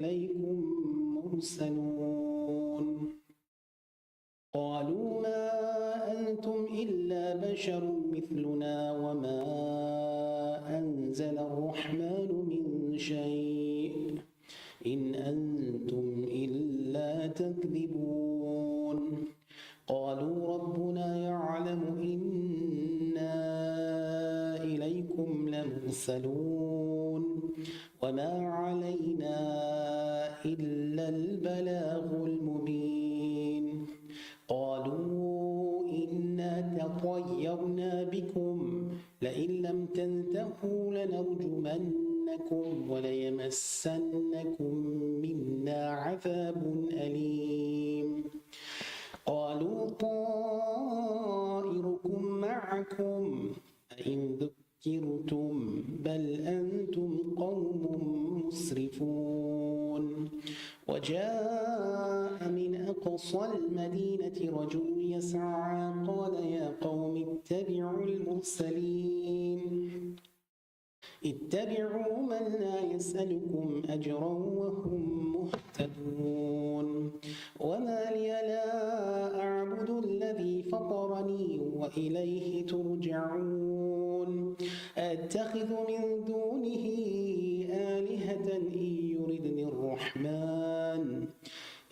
إليكم مرسلون قالوا ما أنتم إلا بشر مثلنا وما أنزل الرحمن من شيء إن أنتم إلا تكذبون قالوا ربنا يعلم إنا إليكم لمرسلون وما علينا إلا البلاغ المبين قالوا إنا تطيرنا بكم لئن لم تنتهوا لنرجمنكم وليمسنكم منا عذاب أليم قالوا طائركم معكم أئن ذكرتم بل أنتم قوم مسرفون وجاء من أقصى المدينة رجل يسعى قال يا قوم اتبعوا المرسلين اتبعوا من لا يسألكم أجرا وهم مهتدون وما لي لا أعبد الذي فطرني وإليه ترجعون أتخذ من دونه آلهة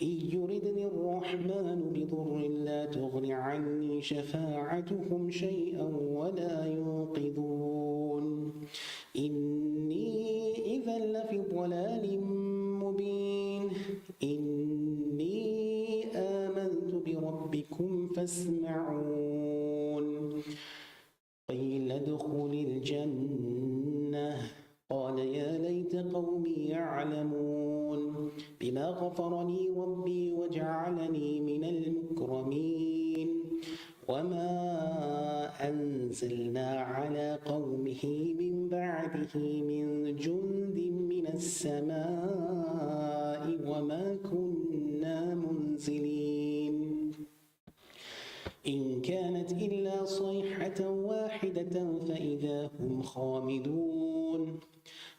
إن يردني الرحمن بضر لا تغن عني شفاعتهم شيئا ولا ينقذون إني إذا لفي ضلال مبين إني آمنت بربكم فاسمعون قيل ادخل الجنة قال يا ليت قومي يعلمون بما غفرني ربي وجعلني من المكرمين وما أنزلنا على قومه من بعده من جند من السماء وما كنا منزلين إن كانت إلا صيحة واحدة فإذا هم خامدون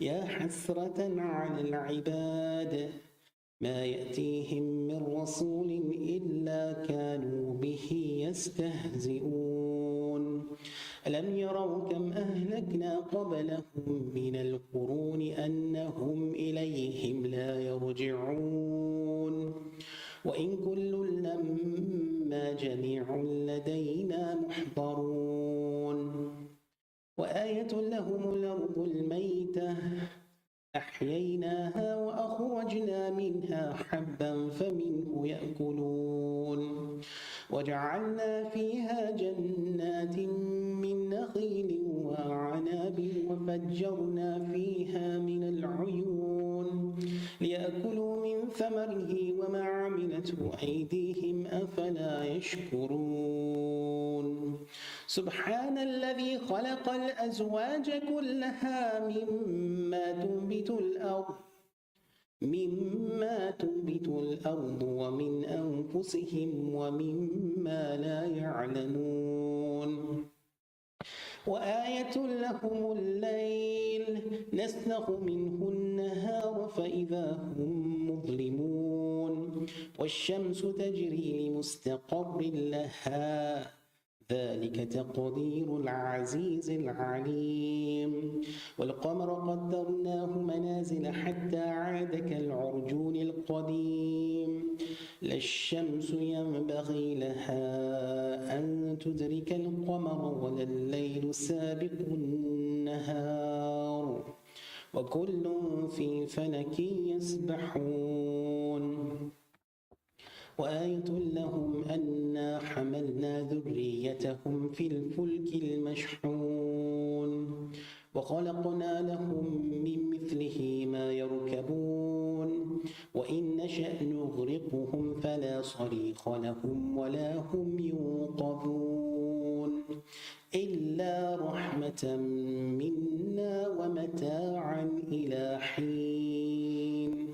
يا حسرة على العباد ما يأتيهم من رسول إلا كانوا به يستهزئون ألم يروا كم أهلكنا قبلهم من القرون أنهم إليهم لا يرجعون وإن كل لما جميع لدينا محضرون وآية لهم الأرض الميتة أحييناها وأخرجنا منها حبا فمنه يأكلون وجعلنا فيها جنات من نخيل وعناب وفجرنا فيها من العيون ليأكلوا من ثمره وما عملته أيديهم أفلا يشكرون سبحان الذي خلق الأزواج كلها مما تنبت الأرض ومن أنفسهم ومما لا يعلمون وآية لهم الليل نسلخ منه النهار فإذا هم مظلمون والشمس تجري لمستقر لها ذلك تقدير العزيز العليم والقمر قدرناه منازل حتى عاد كالعرجون القديم لا الشمس ينبغي لها أن تدرك القمر ولا الليل سابق النهار وكل في فلك يسبحون وآية لهم أنا حملنا ذريتهم في الفلك المشحون وخلقنا لهم من مثله ما يركبون وإن نشأ نغرقهم فلا صريخ لهم ولا هم ينقذون إلا رحمة منا ومتاعا إلى حين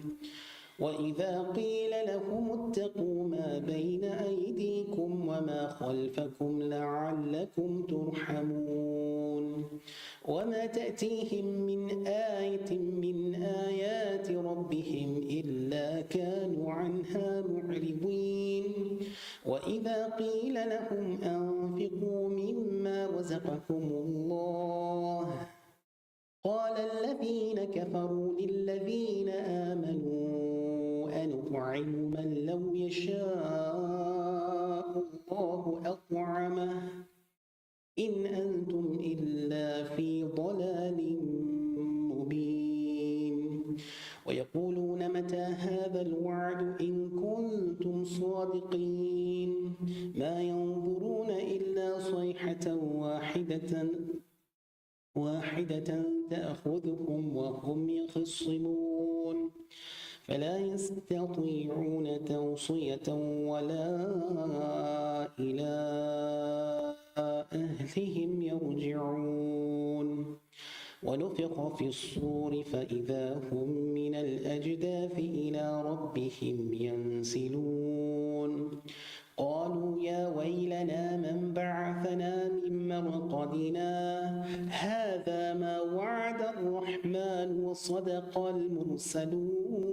وإذا قيل لهم اتقوا ما بين أيديكم وما خلفكم لعلكم ترحمون وما تأتيهم من آية من آيات ربهم إلا كانوا عنها معرضين وإذا قيل لهم أنفقوا مما رزقكم الله قال الذين كفروا للذين آمنوا أنطعم من لو يشاء الله أطعمه إن أنتم إلا في ضلال مبين ويقولون متى هذا الوعد إن كنتم صادقين ما ينظرون إلا صيحة واحدة تأخذهم وهم يخصمون فلا يستطيعون توصية ولا إلى أهلهم يرجعون ونفخ في الصور فإذا هم من الأجداث إلى ربهم ينسلون قالوا يا ويلنا من بعثنا من مرقدنا هذا ما وعد الرحمن وصدق المرسلون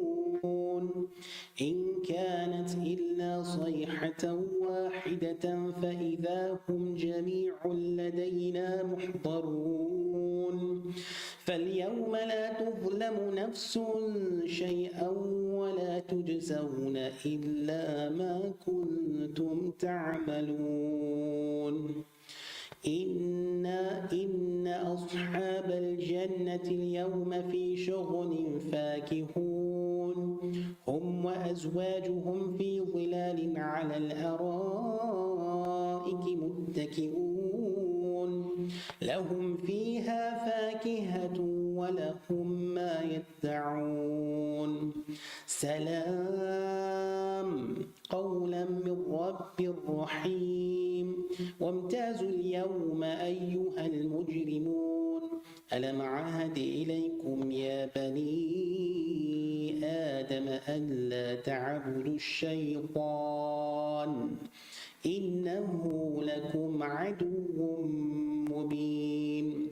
إن كانت إلا صيحة واحدة فإذا هم جميع لدينا محضرون فاليوم لا تظلم نفس شيئا ولا تجزون إلا ما كنتم تعملون إن أصحاب الجنة اليوم في شغل فاكهون هم وأزواجهم في ظلال على الأرائك متكئون لهم فيها فاكهة ولهم ما يدعون سلام قولا من رب رحيم وامتازوا اليوم أيها المجرمون ألم عهد إليكم يا بني آدم ألا تعبدوا الشيطان إنه لكم عدو مبين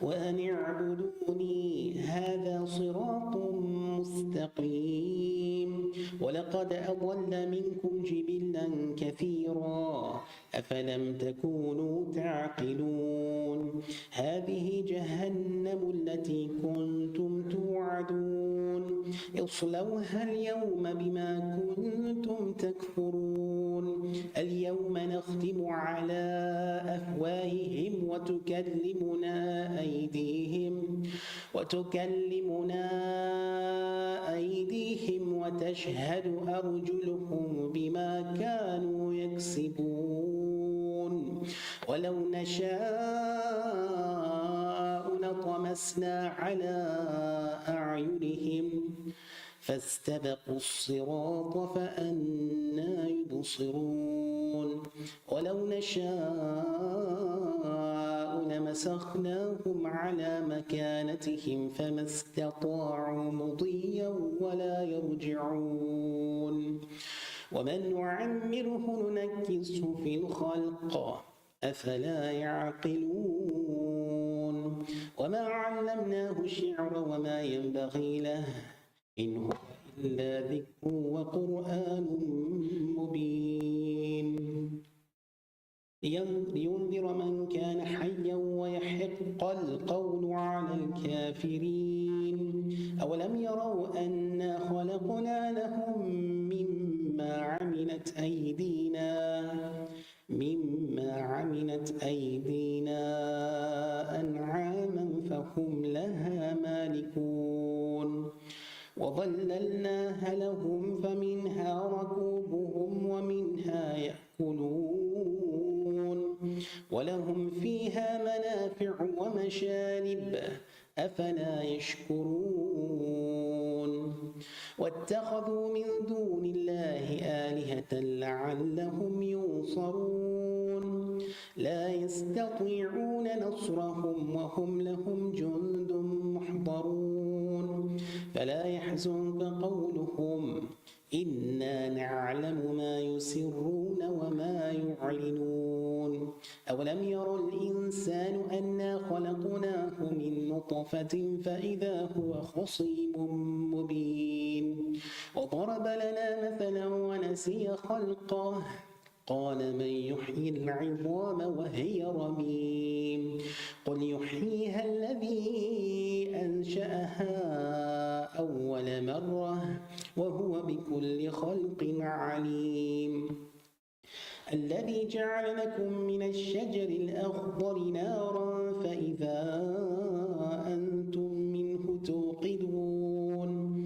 وأن اعبدوني هذا صراط مستقيم ولقد أضل منكم جبلا كثيرا أفلم تكونوا تعقلون هذه جهنم التي كنتم توعدون اصلوها اليوم بما كنتم تكفرون اليوم نختم على أفواههم وتكلمنا أيديهم وتشهد أرجلهم بما كانوا يكسبون ولو نشاء لطمسنا على أعينهم فاستبقوا الصراط فأنى يبصرون ولو نشاء لمسخناهم على مكانتهم فما استطاعوا مضيا ولا يرجعون ومن نعمره ننكسه في الخلق أفلا يعقلون وما علمناه الشعر وما ينبغي له إن هو إلا ذكر وقرآن مبين لينذر من كان حيا ويحق القول على الكافرين أولم يروا أنا خلقنا لهم مما عملت أيدينا أنعاما فهم لها مالكون وظللناها لهم فمنها ركوبهم ومنها يأكلون ولهم فيها منافع ومشارب أفلا يشكرون واتخذوا من دون الله آلهة لعلهم ينصرون لا يستطيعون نصرهم وهم لهم جند محضرون فلا يحزنك قولهم إنا نعلم ما يسرون وما يعلنون أولم ير الإنسان أنا خلقناه من نطفة فإذا هو خصيم مبين وضرب لنا مثلا ونسي خلقه قال من يحيي العظام وهي رميم قل يحييها الذي أنشأها أول مرة وهو بكل خلق عليم الذي جعل لكم من الشجر الأخضر نارا فإذا أنتم منه توقدون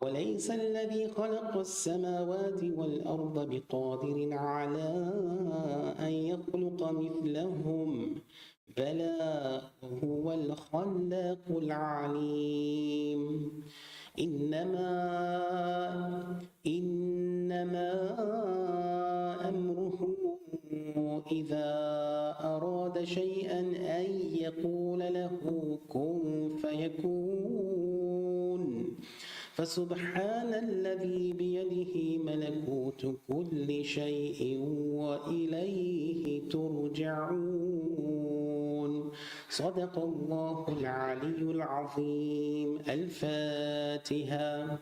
وليس الذي خلق السماوات والأرض بقادر على أن يخلق مثلهم بلى هو الخلاق العليم إنما أمره إذا أراد شيئا أن يقول له كن فيكون فسبحان الذي بيده ملكوت كل شيء وإليه ترجعون صدق الله العلي العظيم الفاتحة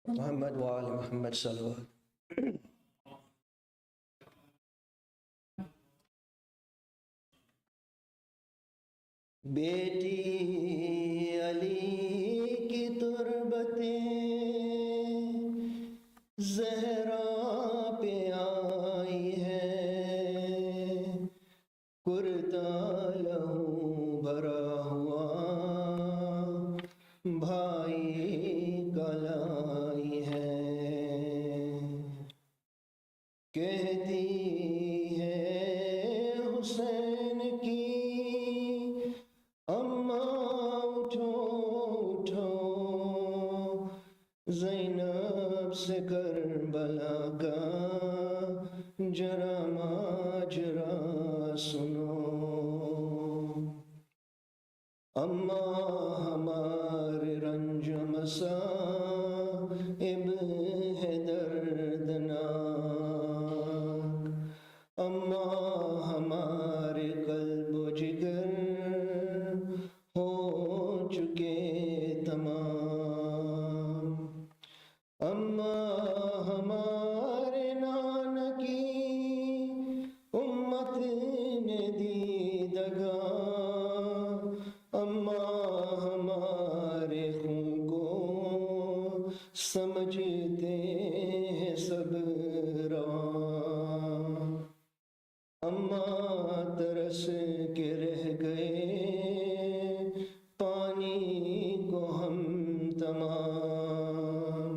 मोहम्मद व आले मोहम्मद सल्लल्लाहु बेटी अली की तुरबतें ज़हरा पे आई है कुर्ता लहू भरा हुआ भाई कलाई है कहती है हुसैन की अम्मा उठो उठो ज़ैनब से करबला का जरा माजरा सुनो अम्मा हमारे रंज मसाइब है दर्दनाक अम्मा हमारे कल्ब जिगर हो चुके तमाम अम्मा हमारे नाना की उम्मत ने दी दगा अम्मा हमारे खून को समझते हैं सब राम अम्मा तरस के रह गए पानी को हम तमाम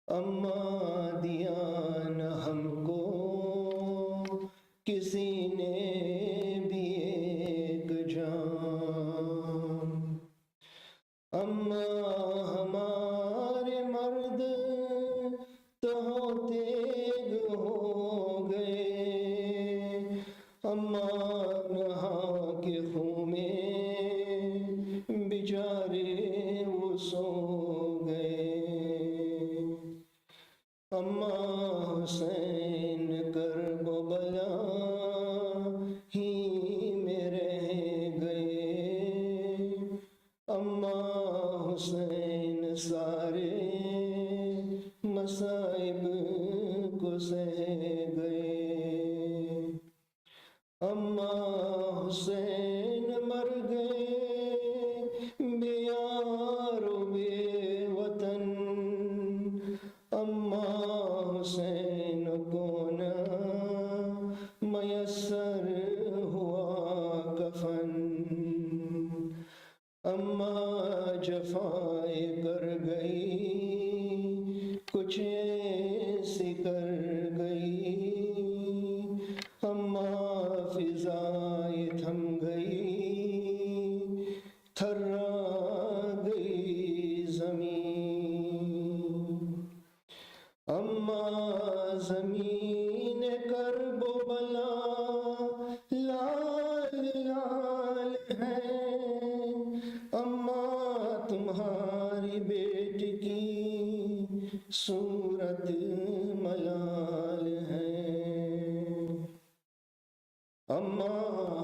अम्मा दिया न हमको किसी ने भी एक जाम अम्मा हमारे मर्द तो होते अम्मा जफाए कर गई, कुछ ऐसी कर गई। अम्मा फिजाए थम गई, थर्रा गई जमीन। अम्मा जमीन करबला लाल लाल है, अम्मा तुम्हारी बेटी की सूरत मलाल है। अम्मा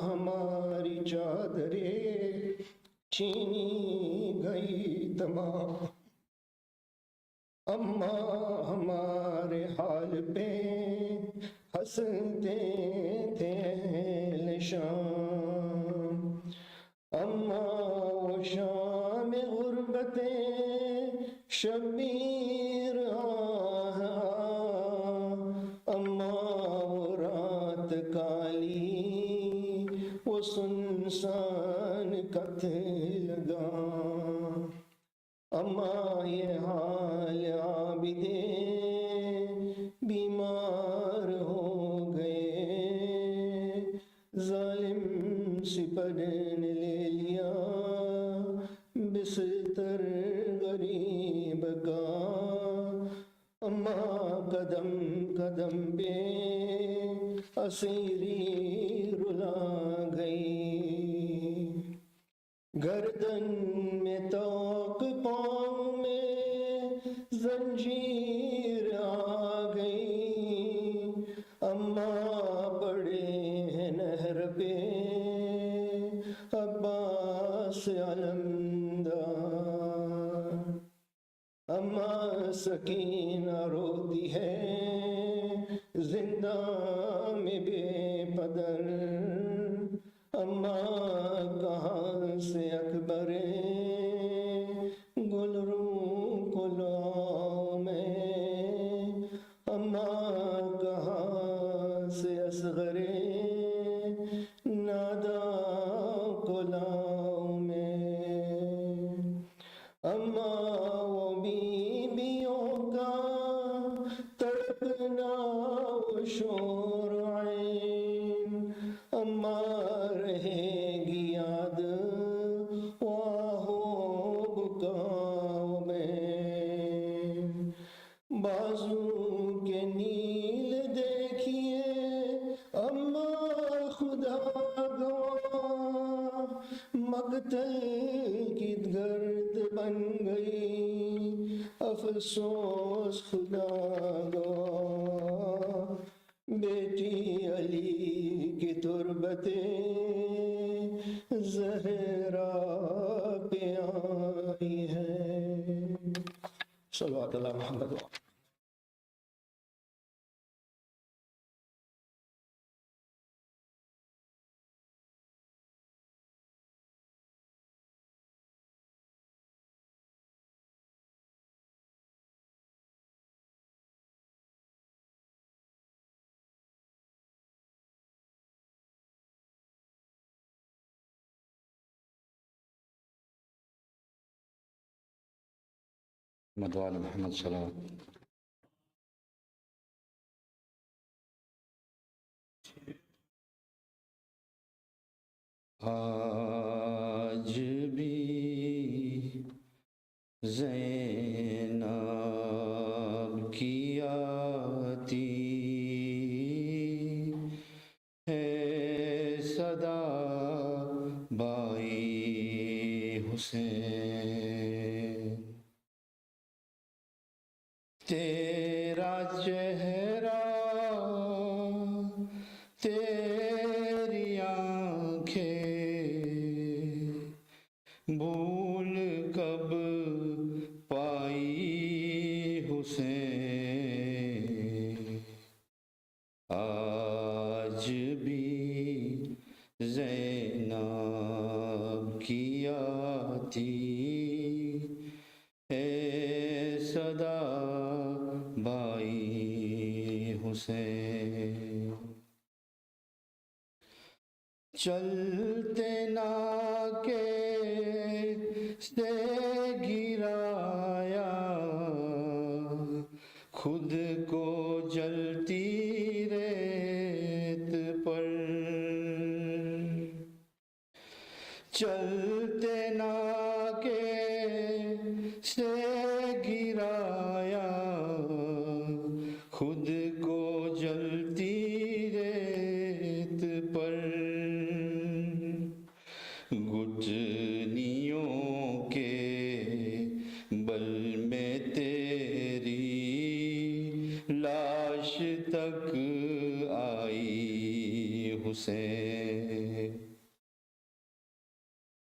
हमारी चादरें छीनी गई तमाम, अम्मा हमारे हाल पे हंसते थे अहले शाम। अम्मा वो शाम गुर्बते शबीर आह, अम्मा वो रात काली, वो सुनसान कत्लगा। अम्मा ये हाल आबिदे बीमार हो गए, जालिम सिपन ने ले लिया बिस्तर गरीब का। अम्मा कदम कदम पे असीरी रुला गई, गर्दन में तोक पाँव में जंजीर आ गई। अम्मा पड़े हैं नहर पे अब्बास अलमदार। अम्मा सकीना रोती है जिंदा में बेपदर, अम्मा कहाँ से अकबर गुलरू कुलों में, अम्मा कहाँ से असगरे नादा कुलाओं में। अम्मा वो बीबियों का तड़पना वो शोर आइन, अम्मा रहेगी याद वाहो बुकाओं में। बाजू के नील देखिए अम्मा खुदा गवाह, मकतल की गर्द बन गई अफसोस खुदा गवाह। बेटी अली की तुरबते ज़हरा पे आई है। सल्लल्लाहु अलैहि मोहम्मद। मदवाल मोहम्मद सलाम। आज भी ज़ैनब की आती है सदा बाई हुसैन, तेरा चेहरा तेरी आँखें भूल कब पाई हुसैन। आज भी ज़ैनब की आती है सदा बाई हुसैन। चलते ना के से गिराया, खुद को जलती रेत पर। चलते नाके से गिराया, खुद को जलती रेत पर। घुटनियों के बल में तेरी लाश तक आई हुसैन।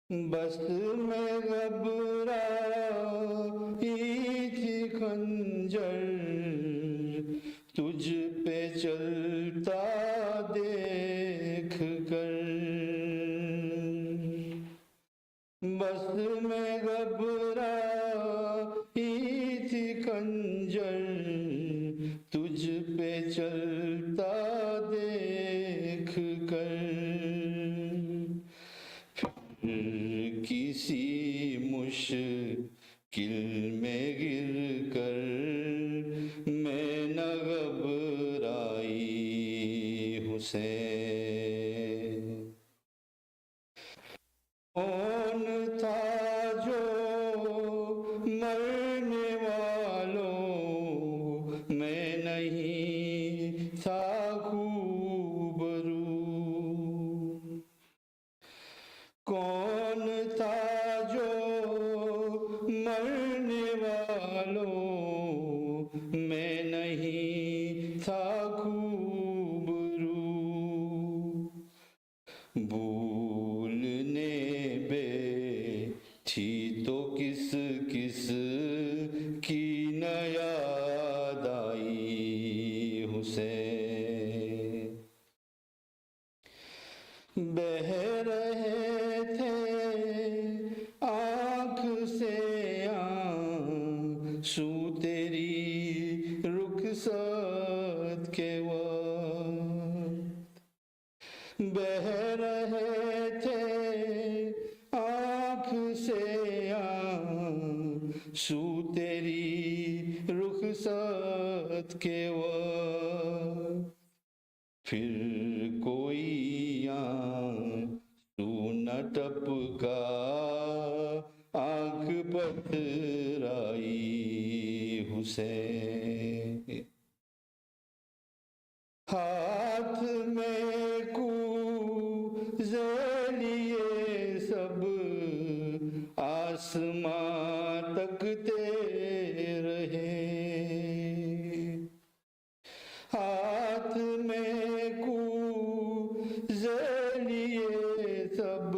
बस में घबराई थी खंजर, तुझ पे चलता देख कर। बस में घबराई थी खंजर, तुझ पे चलता देख कर। किसी मुश्किल में गिर कर मैं न घबराई हुसैन। कौन था जो मरने वालों मैं नहीं था खूबरू। कौन था जो मरने वालों मैं नहीं था खूबरू। भूलने बे थी तो किस किस की न याद आई हुसैन। बह रहे थे आँख से आंसू तेरी रुखसत के वक्त। बह रहे थे आँख से आंसू तेरी रुखसत के वक्त। फिर कोई आंसू न टपका आँख पथराई हुसैन। हाथ में कूज़े लिए सब आसमां तकते रहे। हाथ में कूज़े लिए सब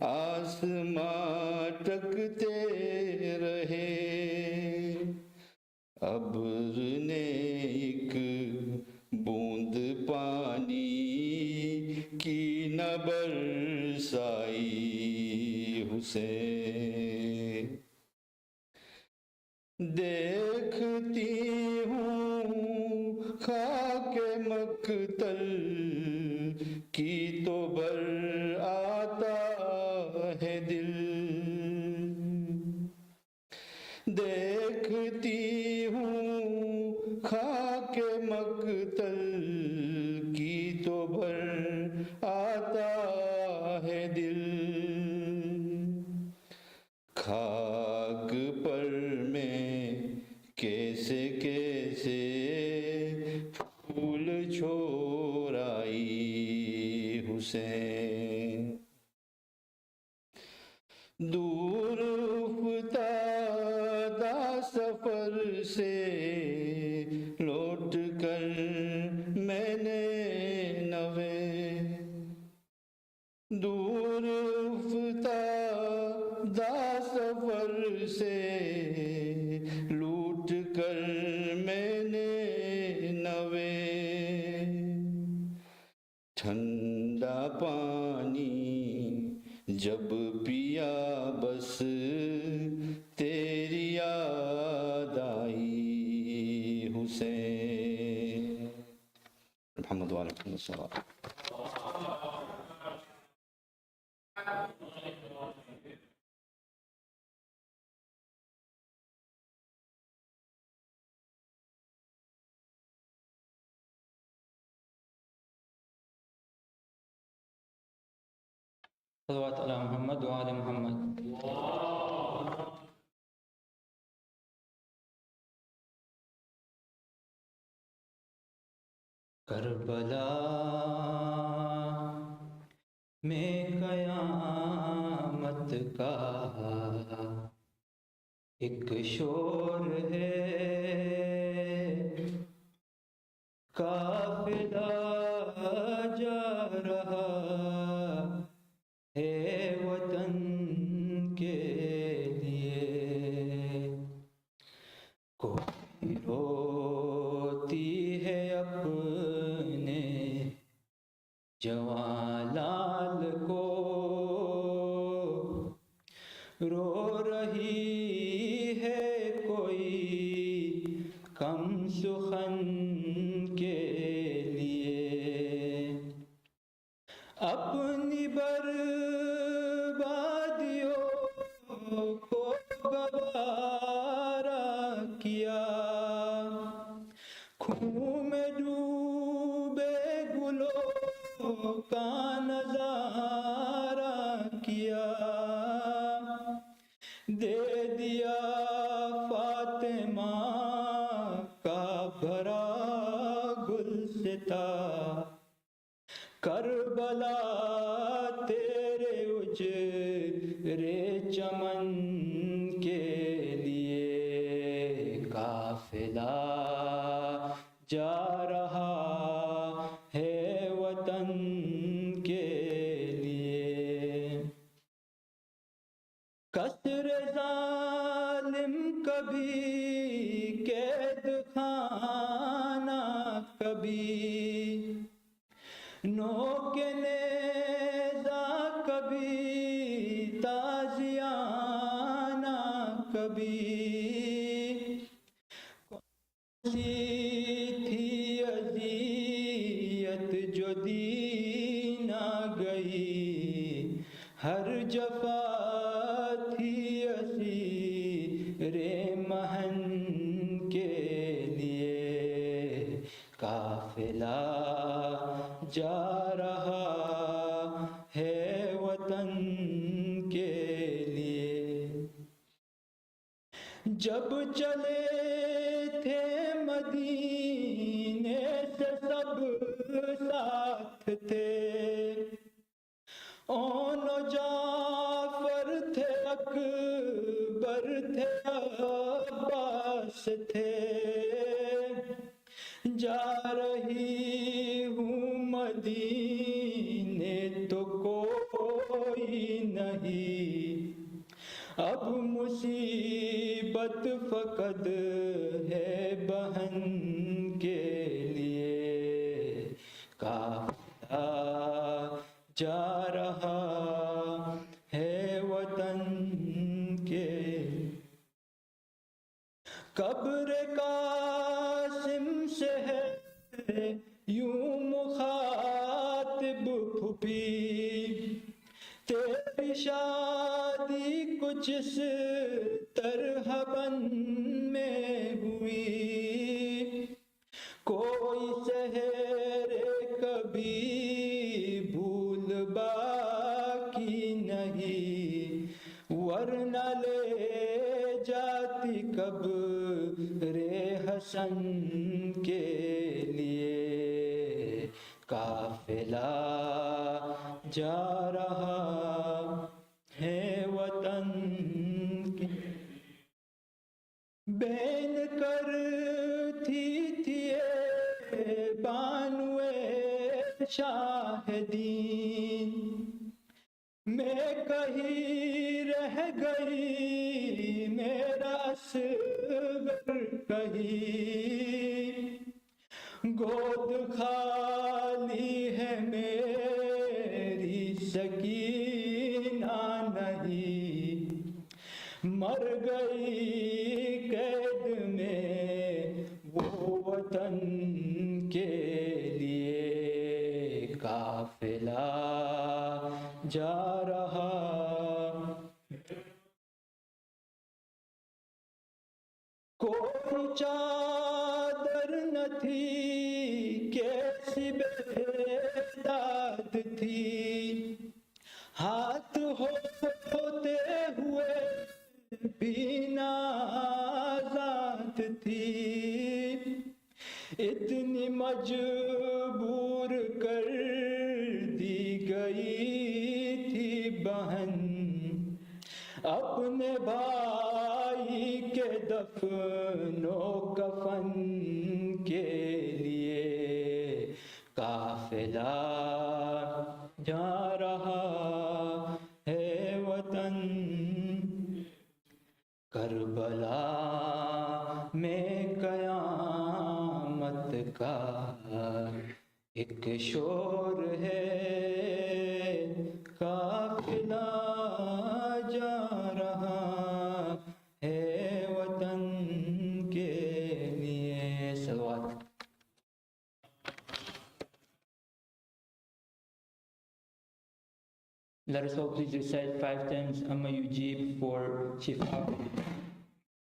आसमां तकते रहे। अब्र ने एक बूंद पानी की न बरसाई हुसैन। देखती हूँ खाके मक्तल की तो बर आता है दिल। देखती हूँ खाके मक्तल की तो भर आता है दिल। खाक पर मैं कैसे कैसे फूल छोड़ाई हुसैन। दूर उफ्तादा सफर से लौट कर मैंने नवे। दूर उफ्तादा सफर से लूट कर मैंने नवे। ठंडा पानी जब पिया बस तेरी याद आई हुसैन। मोहम्मद वाले मोहम्मद। सल्लल्लाहु अलैहि मोहम्मद व आले मोहम्मद। करबला में कयामत का एक शोर है, काफिला जा रहा है वतन के लिए। कोई रोती है अपने जवां लाल को, रो रही है कोई कम सुखन के लिए। अपनी बर्बादियों को गवारा किया, खून में डूबे गुलों का नजारा किया। दे दिया फातिमा का भरा गुलसिता, करबला तेरे उजरे चमन के लिए। काफिला जा रहा है वतन के लिए। कसर जालिम कभी कैद खाना कभी, नोके नेज़ा कभी ताजियाना कभी। कौन-सी थी अज़ियत जो दी ना गई, हर जफा थी असीरे महन के लिए। काफिला जा रहा है वतन के लिए। जब चले थे मदीने से सब साथ थे, ओनो जाफर थे, अकबर थे, अब्बास थे। जा रही हूँ मदीने तो कोई नहीं, अब मुसीबत फकद है बहन के लिए। काफिला जा रहा है वतन के। कब्र कासिम से है यूं मुखातिब फुफी, तेरी शादी कुछ इस तरह बन में हुई। कोई सहरे कभी भूल बाकी नहीं, वरना ले जाती कब्रे हसन के लिए। काफिला जा रहा है वतन की। बैन करती थी बानुए शाहदीन, मैं कहीं रह गई मेरा असगर कहीं। गोद खाली है मेरी सकीना नहीं, मर गई कैद में वो वतन के लिए। काफिला जा रहा कोई चादर न थी, कैसी बेदाद थी, हाथ बिना ज़ात थी, इतनी मजबूर कर दी गई थी बहन, अपने भाई के दफनो कफन के लिए काफिला जा रहा है वतन। करबला में कयामत का एक शोर है, काफिला जा रहा है वतन के लिए। सलवात। Let us all please recite 5 times Amma Yujib for Shifa,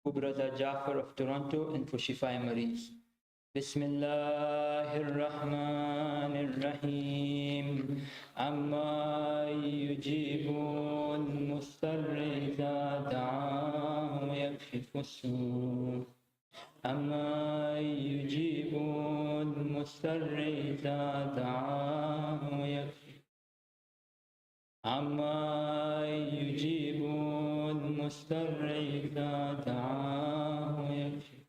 for Brother Jafar of Toronto, and for Shifa Maris. Bismillahir Rahmanir Rahim. Amma yujibun mustarri idha da'a wa yakshifu as-su'. Amma yujibun mustarri idha da'a wa yakshifu. عما يجيب المضطر إذا دعاه ويكشف.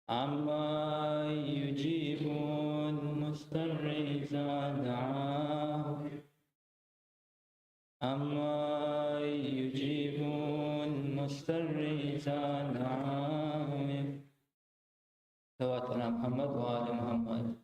عما يجيب المضطر إذا دعاه. عما يجيب المضطر إذا دعاه ويكشف. صلوات على محمد وآل محمد.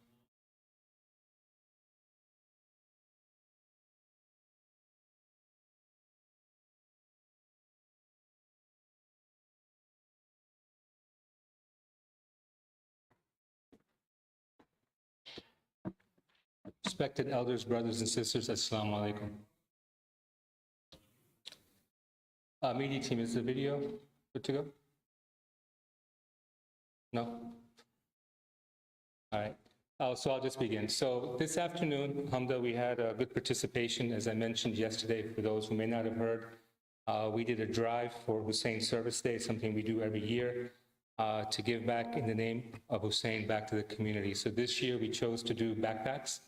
Respected elders, brothers and sisters, Assalamu alaikum. Media team, is the video good to go? No? All right. So I'll just begin. So this afternoon, alhamdulillah, we had a good participation. As I mentioned yesterday, for those who may not have heard, we did a drive for Hussein Service Day, something we do every year, to give back in the name of Hussein back to the community. So this year we chose to do backpacks.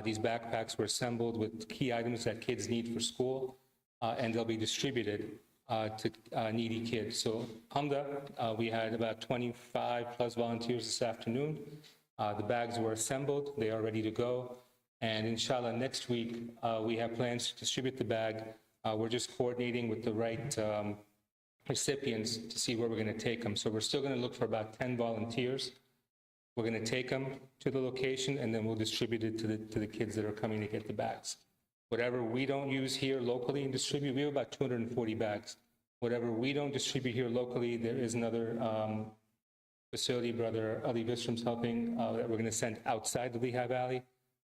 These backpacks were assembled with key items that kids need for school, and they'll be distributed to needy kids. So, alhamdulillah, we had about 25 plus volunteers this afternoon. The bags were assembled, they are ready to go, and inshallah, next week, we have plans to distribute the bag. We're just coordinating with the right recipients to see where we're going to take them. So we're still going to look for about 10 volunteers. We're going to take them to the location, and then we'll distribute it to the kids that are coming to get the bags. Whatever we don't use here locally and distribute, we have about 240 bags. Whatever we don't distribute here locally, there is another facility, Brother Ali Visram's helping, that we're going to send outside the Lehigh Valley.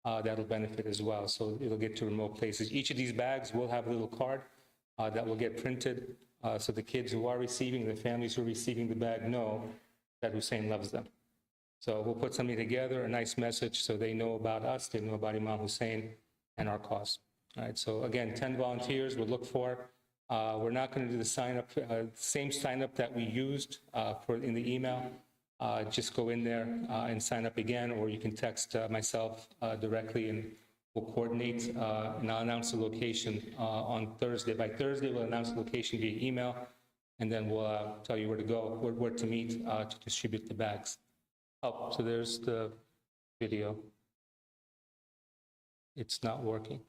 That'll benefit as well, so it'll get to remote places. Each of these bags will have a little card that will get printed, so the kids who are receiving, the families who are receiving the bag know that Hussein loves them. So we'll put something together, a nice message, so they know about us, they know about Imam Hussein and our cause. All right, so again, 10 volunteers we'll look for. We're not going to do the sign up, same sign up that we used in the email. Just go in there and sign up again, or you can text myself directly and we'll coordinate, and I'll announce the location on Thursday. By Thursday, we'll announce the location via email, and then we'll tell you where to go, where to meet to distribute the bags. Oh, so there's the video. It's not working.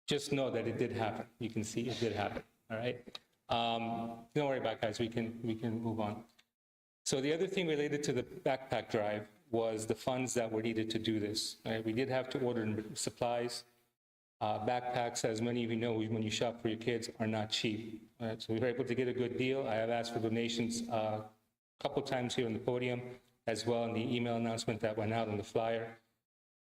Just know that it did happen. You can see it did happen, all right? Don't worry about it, guys, we can move on. So the other thing related to the backpack drive was the funds that were needed to do this, right? We did have to order supplies. Backpacks, as many of you know, when you shop for your kids, are not cheap, right? So we were able to get a good deal. I have asked for donations a couple times here on the podium, as well in the email announcement that went out on the flyer.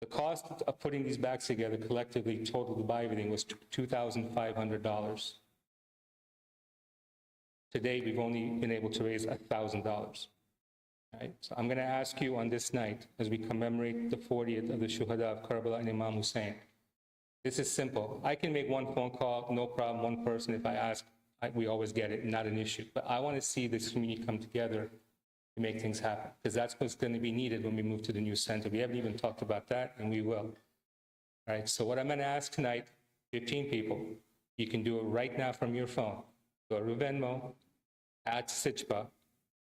The cost of putting these bags together collectively, total to buy everything, was $2,500. To date, we've only been able to raise $1,000. Right? So I'm going to ask you on this night, as we commemorate the 40th of the Shuhada of Kerbala and Imam Hussein. This is simple. I can make one phone call, no problem, one person. If I ask we always get it, not an issue. But I want to see this community come together to make things happen, because that's what's going to be needed when we move to the new center. We haven't even talked about that, and we will. All right, so what I'm going to ask tonight, 15 people, you can do it right now from your phone. Go to Venmo, add Sichpa,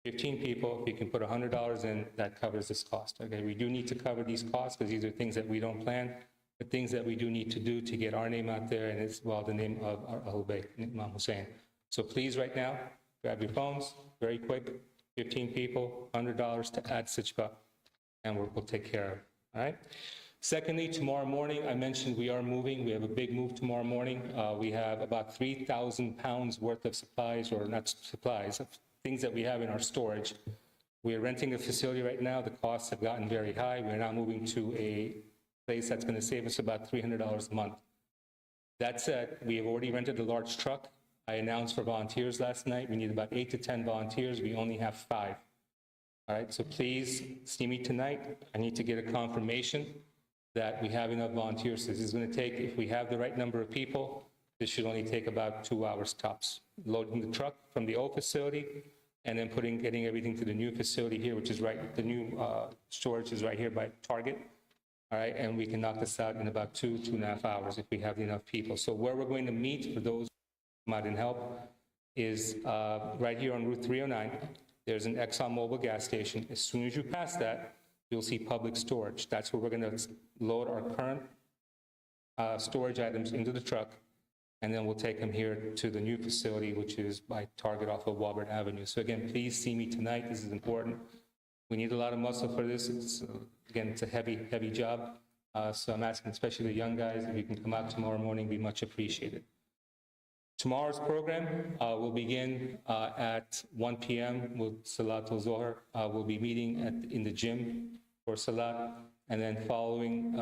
15 people, if you can put $100 in, that covers this cost. Okay, we do need to cover these costs because these are things that we don't plan, but things that we do need to do to get our name out there, and it's, well, the name of Ahlul Bayt, Imam Hussein. So please, right now, grab your phones, very quick, 15 people, $100 to add Sichpa, and we'll take care of it, all right? Secondly, tomorrow morning, I mentioned we are moving. We have a big move tomorrow morning. We have about 3,000 pounds worth of supplies, or not supplies, things that we have in our storage. We are renting a facility right now. The costs have gotten very high. We're now moving to a place that's going to save us about $300 a month. That said, we have already rented a large truck. I announced for volunteers last night. We need about 8 to 10 volunteers. We only have 5. All right, so please see me tonight. I need to get a confirmation that we have enough volunteers. This is going to take, if we have the right number of people, this should only take about 2 hours tops. Loading the truck from the old facility and then getting everything to the new facility here, which is right, the new storage is right here by Target. All right, and we can knock this out in about 2.5 hours if we have enough people. So where we're going to meet, for those who come out and help, is right here on Route 309. There's an ExxonMobil gas station. As soon as you pass that, you'll see public storage. That's where we're going to load our current storage items into the truck, and then we'll take them here to the new facility, which is by Target off of Walbert Avenue. So again, please see me tonight. This is important. We need a lot of muscle for this. Again, it's a heavy job. So I'm asking, especially the young guys, if you can come out tomorrow morning, be much appreciated. Tomorrow's program will begin at 1 p.m. with Salatul Zohar. We'll be meeting in the gym for Salat, and then following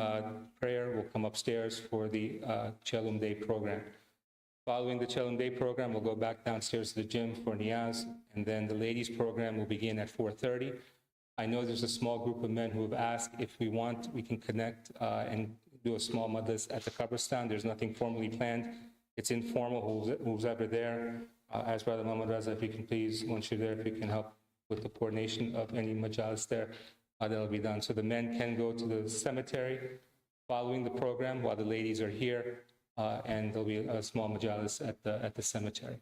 prayer, we'll come upstairs for the Chelum Day program. Following the Chelum Day program, we'll go back downstairs to the gym for Niyaz, and then the ladies program will begin at 4:30. I know there's a small group of men who have asked if we want, we can connect and do a small madras at the Qabristan. There's nothing formally planned. It's informal, who's ever there. As Brother Muhammad Raza, if you can please, once you're there, if you can help with the coordination of any majalis there, that'll be done. So the men can go to the cemetery following the program while the ladies are here, and there'll be a small majalis at the cemetery.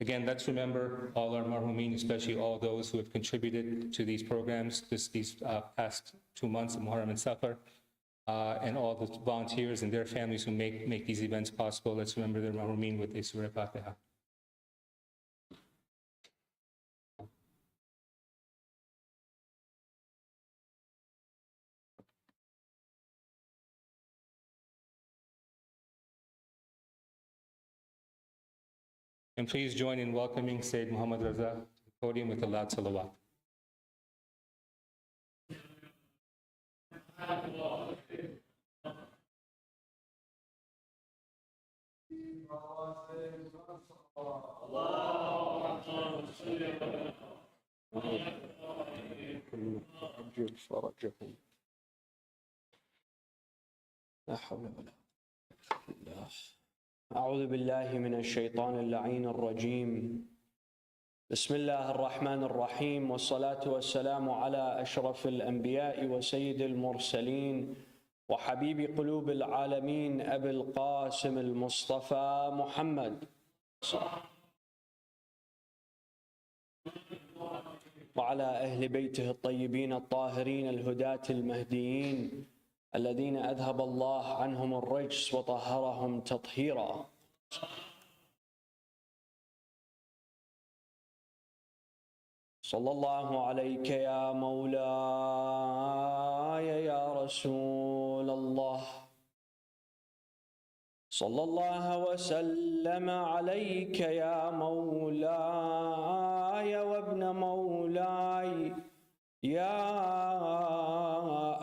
Again, let's remember all our marhumin, especially all those who have contributed to these programs these past 2 months of Muharram and Safar, and all the volunteers and their families who make these events possible. Let's remember their marhumin with a Surah Fatiha. And please join in welcoming Sayyid Muhammad Raza to the podium with a loud salawat. أعوذ بالله من الشيطان اللعين الرجيم. بسم الله الرحمن الرحيم، والصلاة والسلام على أشرف الأنبياء وسيد المرسلين وحبيب قلوب العالمين أبي القاسم المصطفى محمد وعلى أهل بيته الطيبين الطاهرين الهداة المهديين الذين أذهب الله عنهم الرجس وطهرهم تطهيرا. صلى الله عليك يا مولاي يا رسول الله، صلى الله وسلم عليك يا مولاي وابن مولاي يا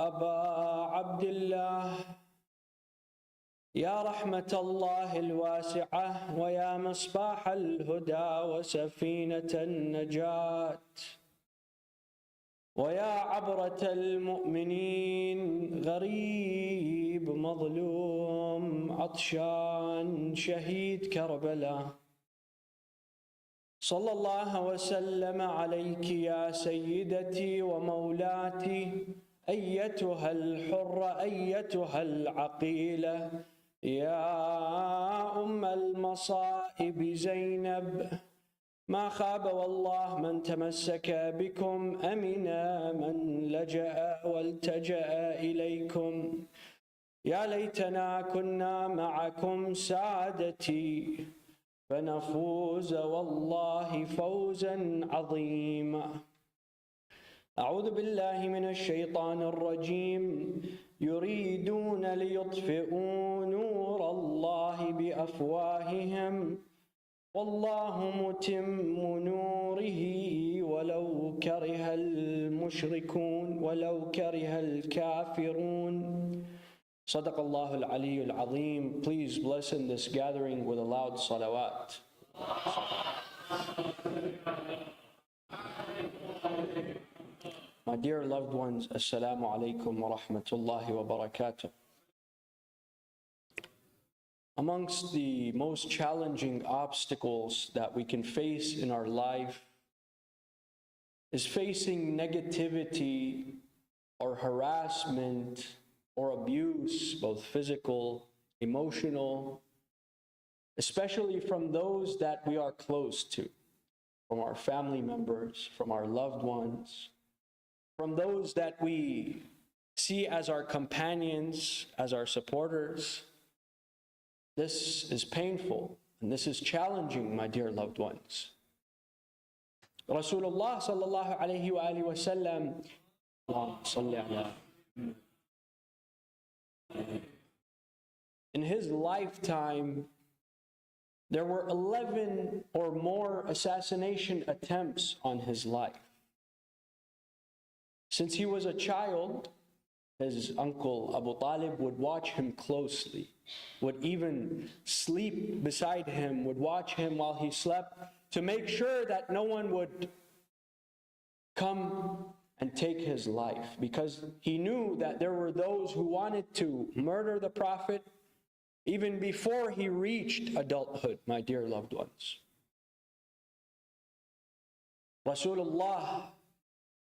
أبا عبد الله، يا رحمة الله الواسعة ويا مصباح الهدى وسفينة النجاة ويا عبرة المؤمنين، غريب مظلوم عطشان شهيد كربلاء، صلى الله وسلم عليك يا سيدتي ومولاتي أيتها الحرة أيتها العقيلة يا أم المصائب زينب ما خاب والله من تمسك بكم أمنا من لجأ والتجأ إليكم يا ليتنا كنا معكم سادتي فنفوز والله فوزا عظيما. أعوذ بالله من الشيطان الرجيم يريدون ليطفئوا نور الله بأفواههم والله متم نوره ولو كره المشركون ولو كره الكافرون. صدق الله العلي العظيم. Please bless this gathering with a loud salawat. My dear loved ones, Assalamu alaikum wa rahmatullahi wa barakatuh. Amongst the most challenging obstacles that we can face in our life is facing negativity or harassment or abuse, both physical, emotional, especially from those that we are close to, from our family members, from our loved ones, from those that we see as our companions, as our supporters. This is painful and this is challenging, my dear loved ones. Rasulullah sallallahu alayhi wa alihi wa sallam, in his lifetime, there were 11 or more assassination attempts on his life. Since he was a child, his uncle Abu Talib would watch him closely, would even sleep beside him, would watch him while he slept to make sure that no one would come and take his life, because he knew that there were those who wanted to murder the Prophet even before he reached adulthood, my dear loved ones. Rasulullah,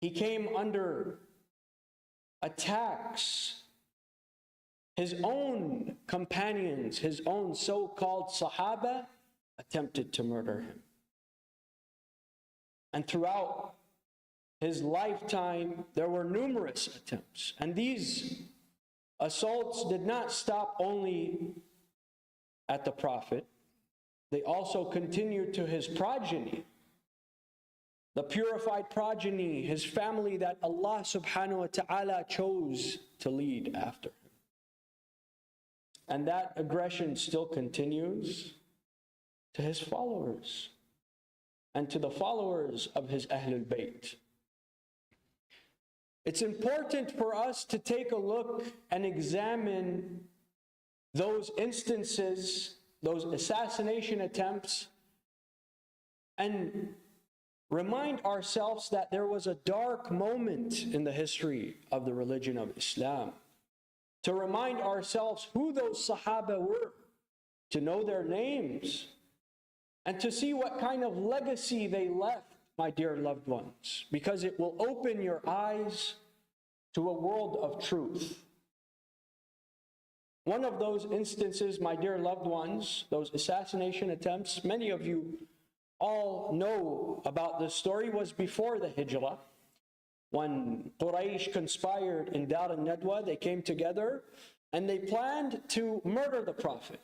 he came under attacks. His own companions, his own so-called Sahaba, attempted to murder him. And throughout his lifetime, there were numerous attempts. And these assaults did not stop only at the Prophet. They also continued to his progeny, the purified progeny, his family that Allah subhanahu wa ta'ala chose to lead after him. And that aggression still continues to his followers and to the followers of his Ahlul Bayt. It's important for us to take a look and examine those instances, those assassination attempts, and remind ourselves that there was a dark moment in the history of the religion of Islam. To remind ourselves who those Sahaba were, to know their names, and to see what kind of legacy they left, my dear loved ones, because it will open your eyes to a world of truth. One of those instances, my dear loved ones, those assassination attempts, many of you all know about this story, was before the Hijrah. When Quraysh conspired in Dar al-Nadwa, they came together and they planned to murder the Prophet.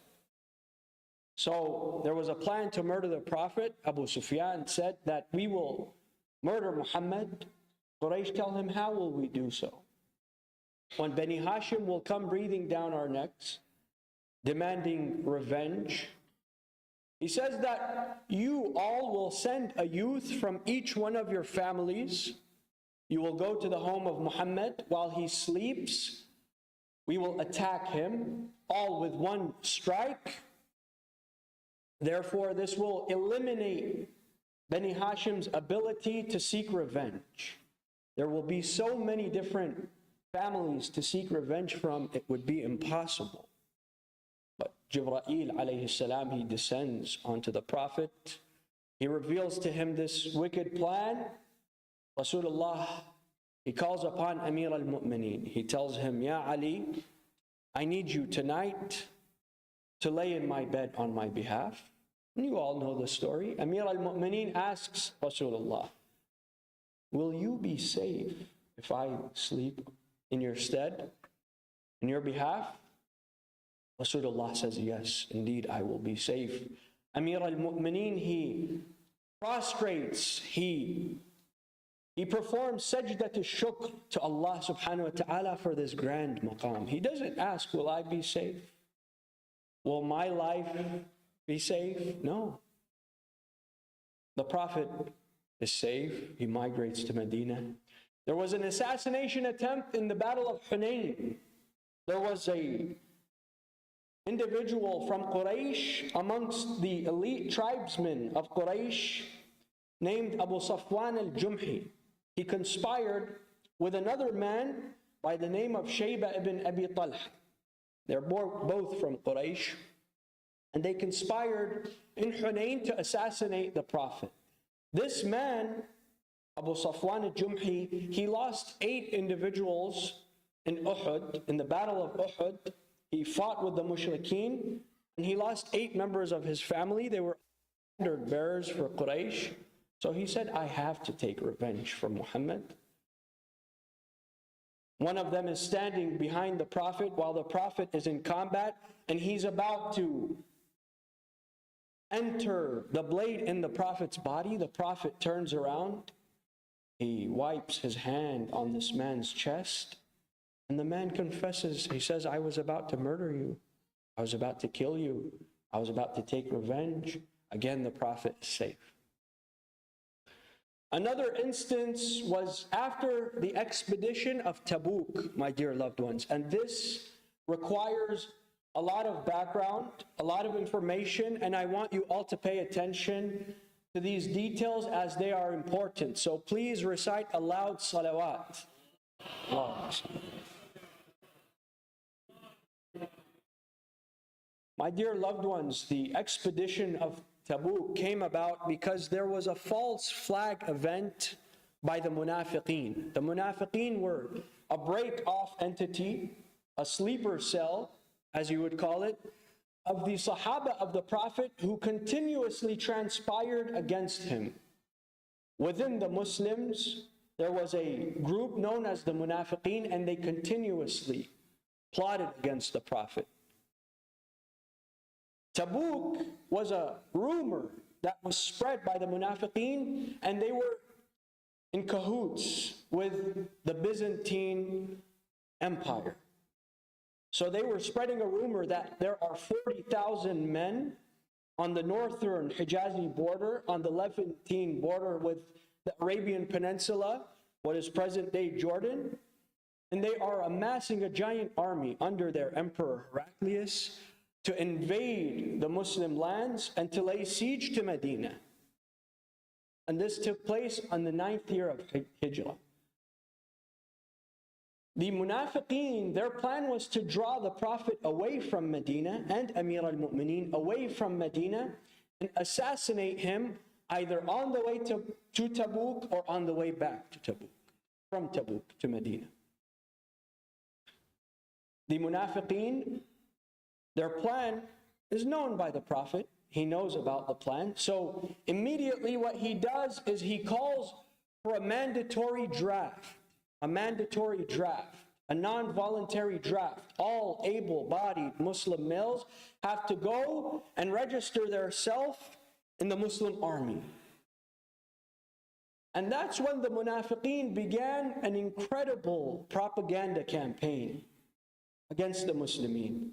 So there was a plan to murder the Prophet. Abu Sufyan said that we will murder Muhammad. Quraysh tell him, how will we do so? When Bani Hashim will come breathing down our necks, demanding revenge, he says that you all will send a youth from each one of your families. You will go to the home of Muhammad while he sleeps. We will attack him, all with one strike. Therefore, this will eliminate Bani Hashim's ability to seek revenge. There will be so many different families to seek revenge from, it would be impossible. But Jibreel alayhi salam, he descends onto the Prophet. He reveals to him this wicked plan. Rasulullah, he calls upon Amir al-Mu'mineen. He tells him, Ya Ali, I need you tonight to lay in my bed on my behalf. And you all know the story. Amir al-Mu'mineen asks Rasulullah, will you be safe if I sleep in your stead, in your behalf? Rasulullah says, yes, indeed I will be safe. Amir al-Mu'mineen, he prostrates, he performs sajdat al-shukr to Allah subhanahu wa ta'ala for this grand maqam. He doesn't ask, will I be safe? Will my life be safe? No. The Prophet is safe. He migrates to Medina. There was an assassination attempt in the Battle of Hunayn. There was a individual from Quraysh amongst the elite tribesmen of Quraysh named Abu Safwan al-Jumhi. He conspired with another man by the name of Shayba ibn Abi Talha. They're both from Quraysh. And they conspired in Hunayn to assassinate the Prophet. This man, Abu Safwan al-Jumhi, he lost 8 individuals in Uhud, in the Battle of Uhud. He fought with the mushrikeen, and he lost 8 members of his family. They were standard bearers for Quraysh. So he said, I have to take revenge for Muhammad. One of them is standing behind the Prophet while the Prophet is in combat, and he's about to enter the blade in the Prophet's body. The Prophet turns around. He wipes his hand on this man's chest, and the man confesses. He says, I was about to murder you. I was about to kill you. I was about to take revenge. Again, the Prophet is safe. Another instance was after the expedition of Tabuk, my dear loved ones. And this requires a lot of background, a lot of information, and I want you all to pay attention to these details as they are important. So please recite aloud salawat. My dear loved ones, the expedition of Tabuk came about because there was a false flag event by the munafiqeen. The munafiqeen were a break-off entity, a sleeper cell, as you would call it, of the Sahaba of the Prophet who continuously transpired against him. Within the Muslims, there was a group known as the munafiqeen, and they continuously plotted against the Prophet. Tabuk was a rumor that was spread by the munafiqeen, and they were in cahoots with the Byzantine Empire. So they were spreading a rumor that there are 40,000 men on the northern Hijazi border, on the Levantine border with the Arabian Peninsula, what is present-day Jordan, and they are amassing a giant army under their emperor Heraclius to invade the Muslim lands and to lay siege to Medina. And this took place on the 9th year of Hijrah. The munafiqeen, their plan was to draw the Prophet away from Medina and Amir al-Mu'mineen away from Medina and assassinate him either on the way to Tabuk or on the way back to Tabuk, from Tabuk to Medina. The munafiqeen, their plan is known by the Prophet. He knows about the plan. So immediately what he does is he calls for a mandatory draft, a non-voluntary draft. All able-bodied Muslim males have to go and register themselves in the Muslim army. And that's when the munafiqeen began an incredible propaganda campaign against the Muslimin,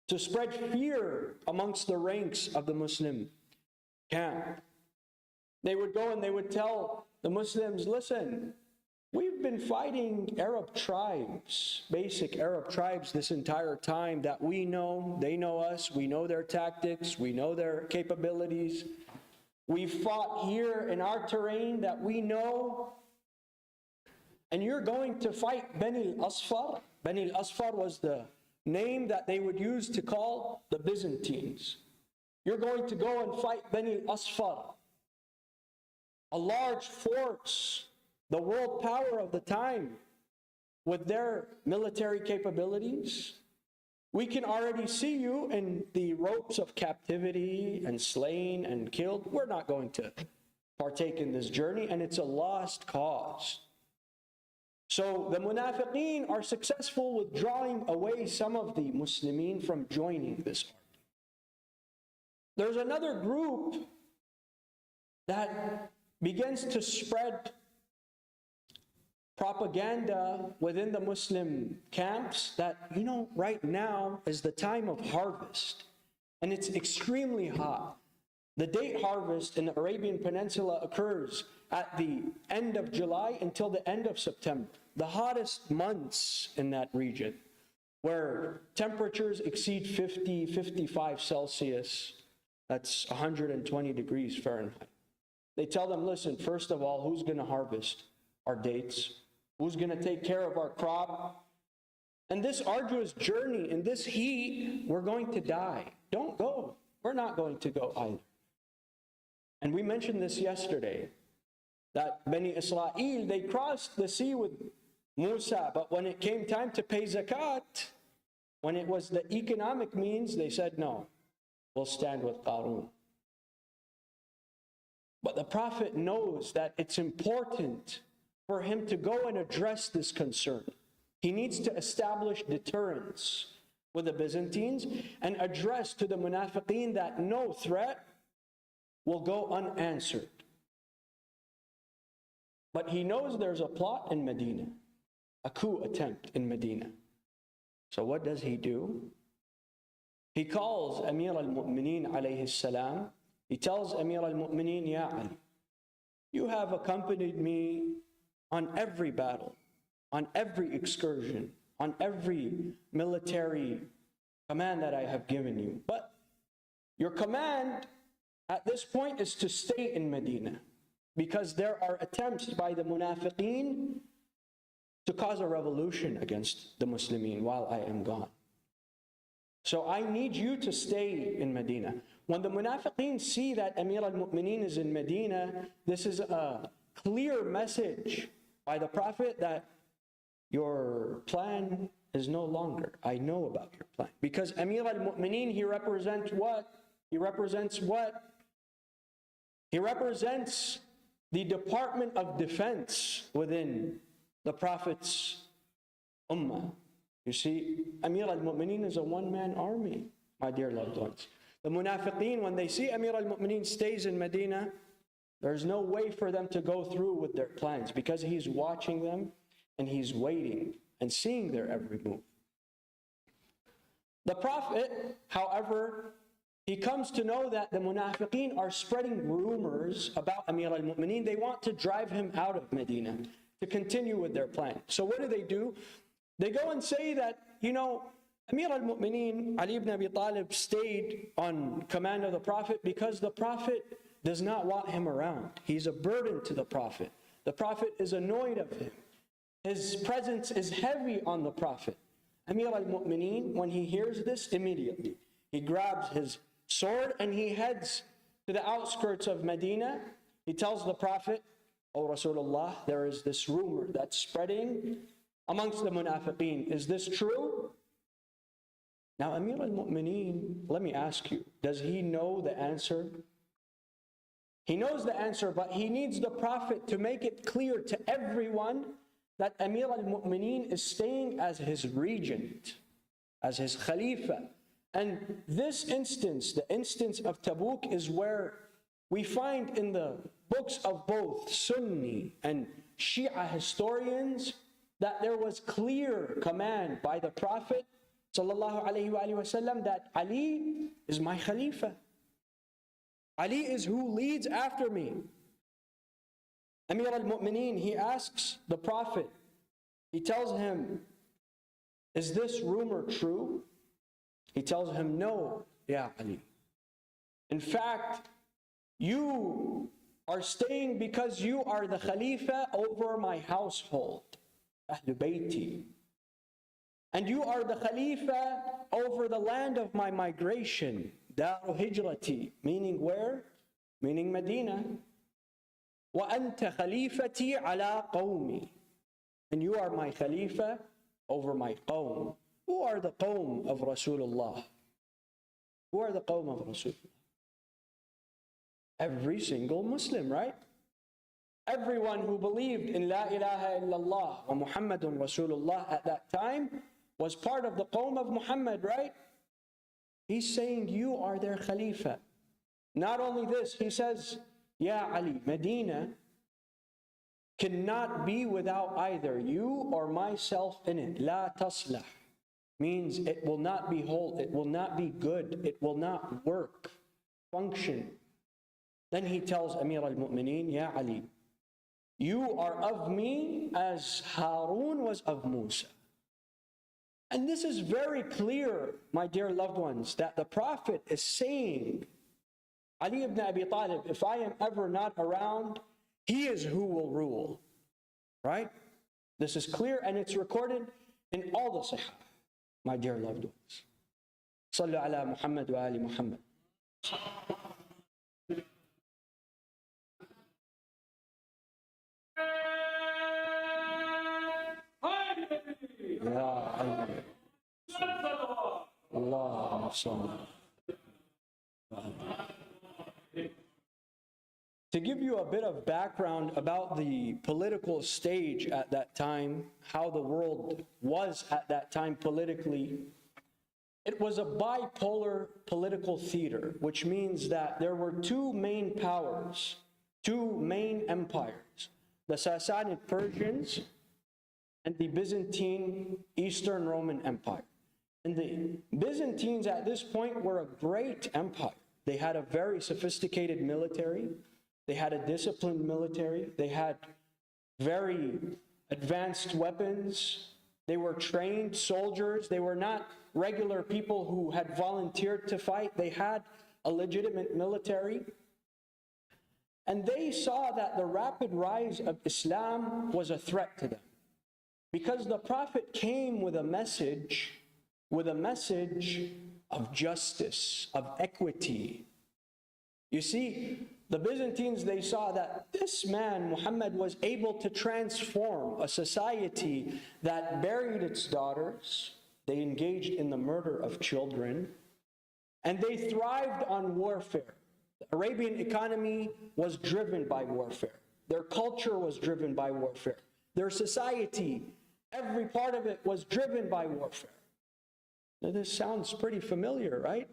to spread fear amongst the ranks of the Muslim camp. They would go and they would tell the Muslims, listen, we've been fighting Arab tribes, basic Arab tribes this entire time that we know, they know us, we know their tactics, we know their capabilities. We fought here in our terrain that we know, and you're going to fight Bani al-Asfar. Bani al-Asfar was the name that they would use to call the Byzantines. You're going to go and fight Bani Asfar, a large force, the world power of the time, with their military capabilities. We can already see you in the ropes of captivity and slain and killed. We're not going to partake in this journey, and it's a lost cause. So the munafiqeen are successful with drawing away some of the Muslimin from joining this army. There's another group that begins to spread propaganda within the Muslim camps that, right now is the time of harvest, and it's extremely hot. The date harvest in the Arabian Peninsula occurs at the end of July until the end of September, the hottest months in that region, where temperatures exceed 50, 55 Celsius. That's 120 degrees Fahrenheit. They tell them, listen, first of all, who's going to harvest our dates? Who's going to take care of our crop? And this arduous journey, in this heat, we're going to die. Don't go. We're not going to go either. And we mentioned this yesterday, that Bani Israel, they crossed the sea with Musa, but when it came time to pay zakat, when it was the economic means, they said, no, we'll stand with Qarun. But the Prophet knows that it's important for him to go and address this concern. He needs to establish deterrence with the Byzantines and address to the munafiqeen that no threat will go unanswered. But he knows there's a plot in Medina, a coup attempt in Medina. So what does he do? He calls Amir al-Mu'mineen alayhi salam. He tells Amir al-Mu'mineen, Ya Ali, you have accompanied me on every battle, on every excursion, on every military command that I have given you. But your command at this point is to stay in Medina, because there are attempts by the munafiqeen to cause a revolution against the Muslimin while I am gone. So I need you to stay in Medina. When the munafiqeen see that Amir al-Mu'mineen is in Medina, this is a clear message by the Prophet that your plan is no longer. I know about your plan. Because Amir al-Mu'mineen, he represents what? He represents what? He represents the Department of Defense within the Prophet's ummah. You see, Amir al-Mu'mineen is a one-man army, my dear loved ones. The munafiqeen, when they see Amir al-Mu'mineen stays in Medina, there's no way for them to go through with their plans, because he's watching them and he's waiting and seeing their every move. The Prophet, however, he comes to know that the munafiqeen are spreading rumors about Amir al-Mu'mineen. They want to drive him out of Medina to continue with their plan. So what do? They go and say that, Amir al-Mu'mineen, Ali ibn Abi Talib, stayed on command of the Prophet because the Prophet does not want him around. He's a burden to the Prophet. The Prophet is annoyed of him. His presence is heavy on the Prophet. Amir al-Mu'mineen, when he hears this, immediately, he grabs his sword and he heads to the outskirts of Medina. He tells the Prophet, "O Rasulullah, there is this rumor that's spreading amongst the munafiqeen. Is this true?" Now, Amir al-Mu'mineen, let me ask you, does he know the answer? He knows the answer, but he needs the Prophet to make it clear to everyone that Amir al-Mu'mineen is staying as his regent, as his Khalifa. And this instance, the instance of Tabuk, is where we find in the books of both Sunni and Shia historians that there was clear command by the Prophet sallallahu alaihi wasallam that Ali is my Khalifa. Ali is who leads after me. Amir al-Mu'mineen, he asks the Prophet, he tells him, is this rumor true? He tells him, no, Ya Ali. In fact, you are staying because you are the Khalifa over my household, Ahl Bayti. And you are the Khalifa over the land of my migration, Daru hijrati, meaning where? Meaning Medina. وَأَنْتَ خَلِيفَتِي عَلَىٰ قَوْمِي. And you are my Khalifa over my qawm. Who are the qawm of Rasulullah? Who are the qawm of Rasulullah? Every single Muslim, right? Everyone who believed in La ilaha illallah wa Muhammadun Rasulullah at that time was part of the qawm of Muhammad, right? He's saying you are their Khalifa. Not only this, he says, Ya Ali, Medina cannot be without either you or myself in it. La taslah means it will not be whole, it will not be good, it will not work, function. Then he tells Amir al-Mu'mineen, Ya Ali, you are of me as Harun was of Musa. And this is very clear, my dear loved ones, that the Prophet is saying, Ali ibn Abi Talib, if I am ever not around, he is who will rule. Right? This is clear and it's recorded in all the Sahih, my dear loved ones. Sallu ala Muhammad wa ali Muhammad. Ya Allah. Allahumma salli. To give you a bit of background about the political stage at that time, how the world was at that time politically, it was a bipolar political theater, which means that there were two main powers, two main empires, the Sassanid Persians and the Byzantine Eastern Roman Empire. And the Byzantines at this point were a great empire. They had a very sophisticated military. They had a disciplined military. They had very advanced weapons. They were trained soldiers. They were not regular people who had volunteered to fight. They had a legitimate military. And they saw that the rapid rise of Islam was a threat to them. Because the Prophet came with a message of justice, of equity. You see, the Byzantines, they saw that this man, Muhammad, was able to transform a society that buried its daughters. They engaged in the murder of children, and they thrived on warfare. The Arabian economy was driven by warfare. Their culture was driven by warfare. Their society, every part of it was driven by warfare. Now, this sounds pretty familiar, right?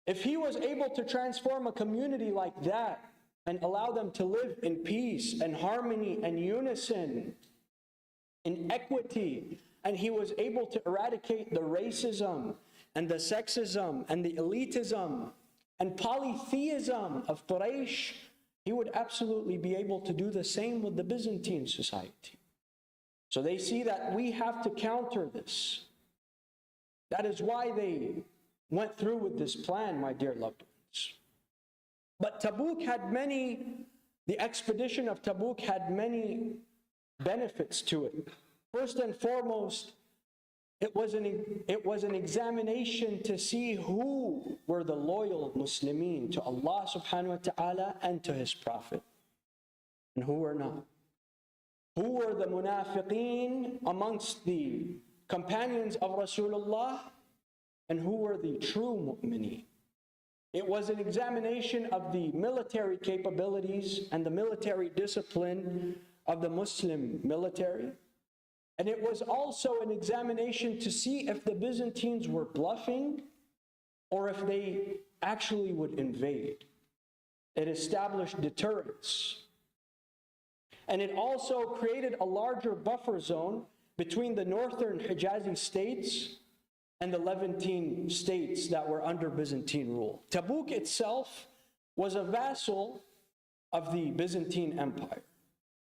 If he was able to transform a community like that and allow them to live in peace and harmony and unison, in equity, and he was able to eradicate the racism and the sexism and the elitism and polytheism of Quraysh, he would absolutely be able to do the same with the Byzantine society. So they see that we have to counter this. That is why they went through with this plan, my dear loved ones. But Tabuk had the expedition of Tabuk had many benefits to it. First and foremost, it was an examination to see who were the loyal Muslimin to Allah subhanahu wa ta'ala and to His Prophet, and who were not. Who were the munafiqeen amongst the companions of Rasulullah, and who were the true mu'mineen. It was an examination of the military capabilities and the military discipline of the Muslim military. And it was also an examination to see if the Byzantines were bluffing or if they actually would invade. It established deterrence. And it also created a larger buffer zone between the northern Hijazi states and the Levantine states that were under Byzantine rule. Tabuk itself was a vassal of the Byzantine Empire,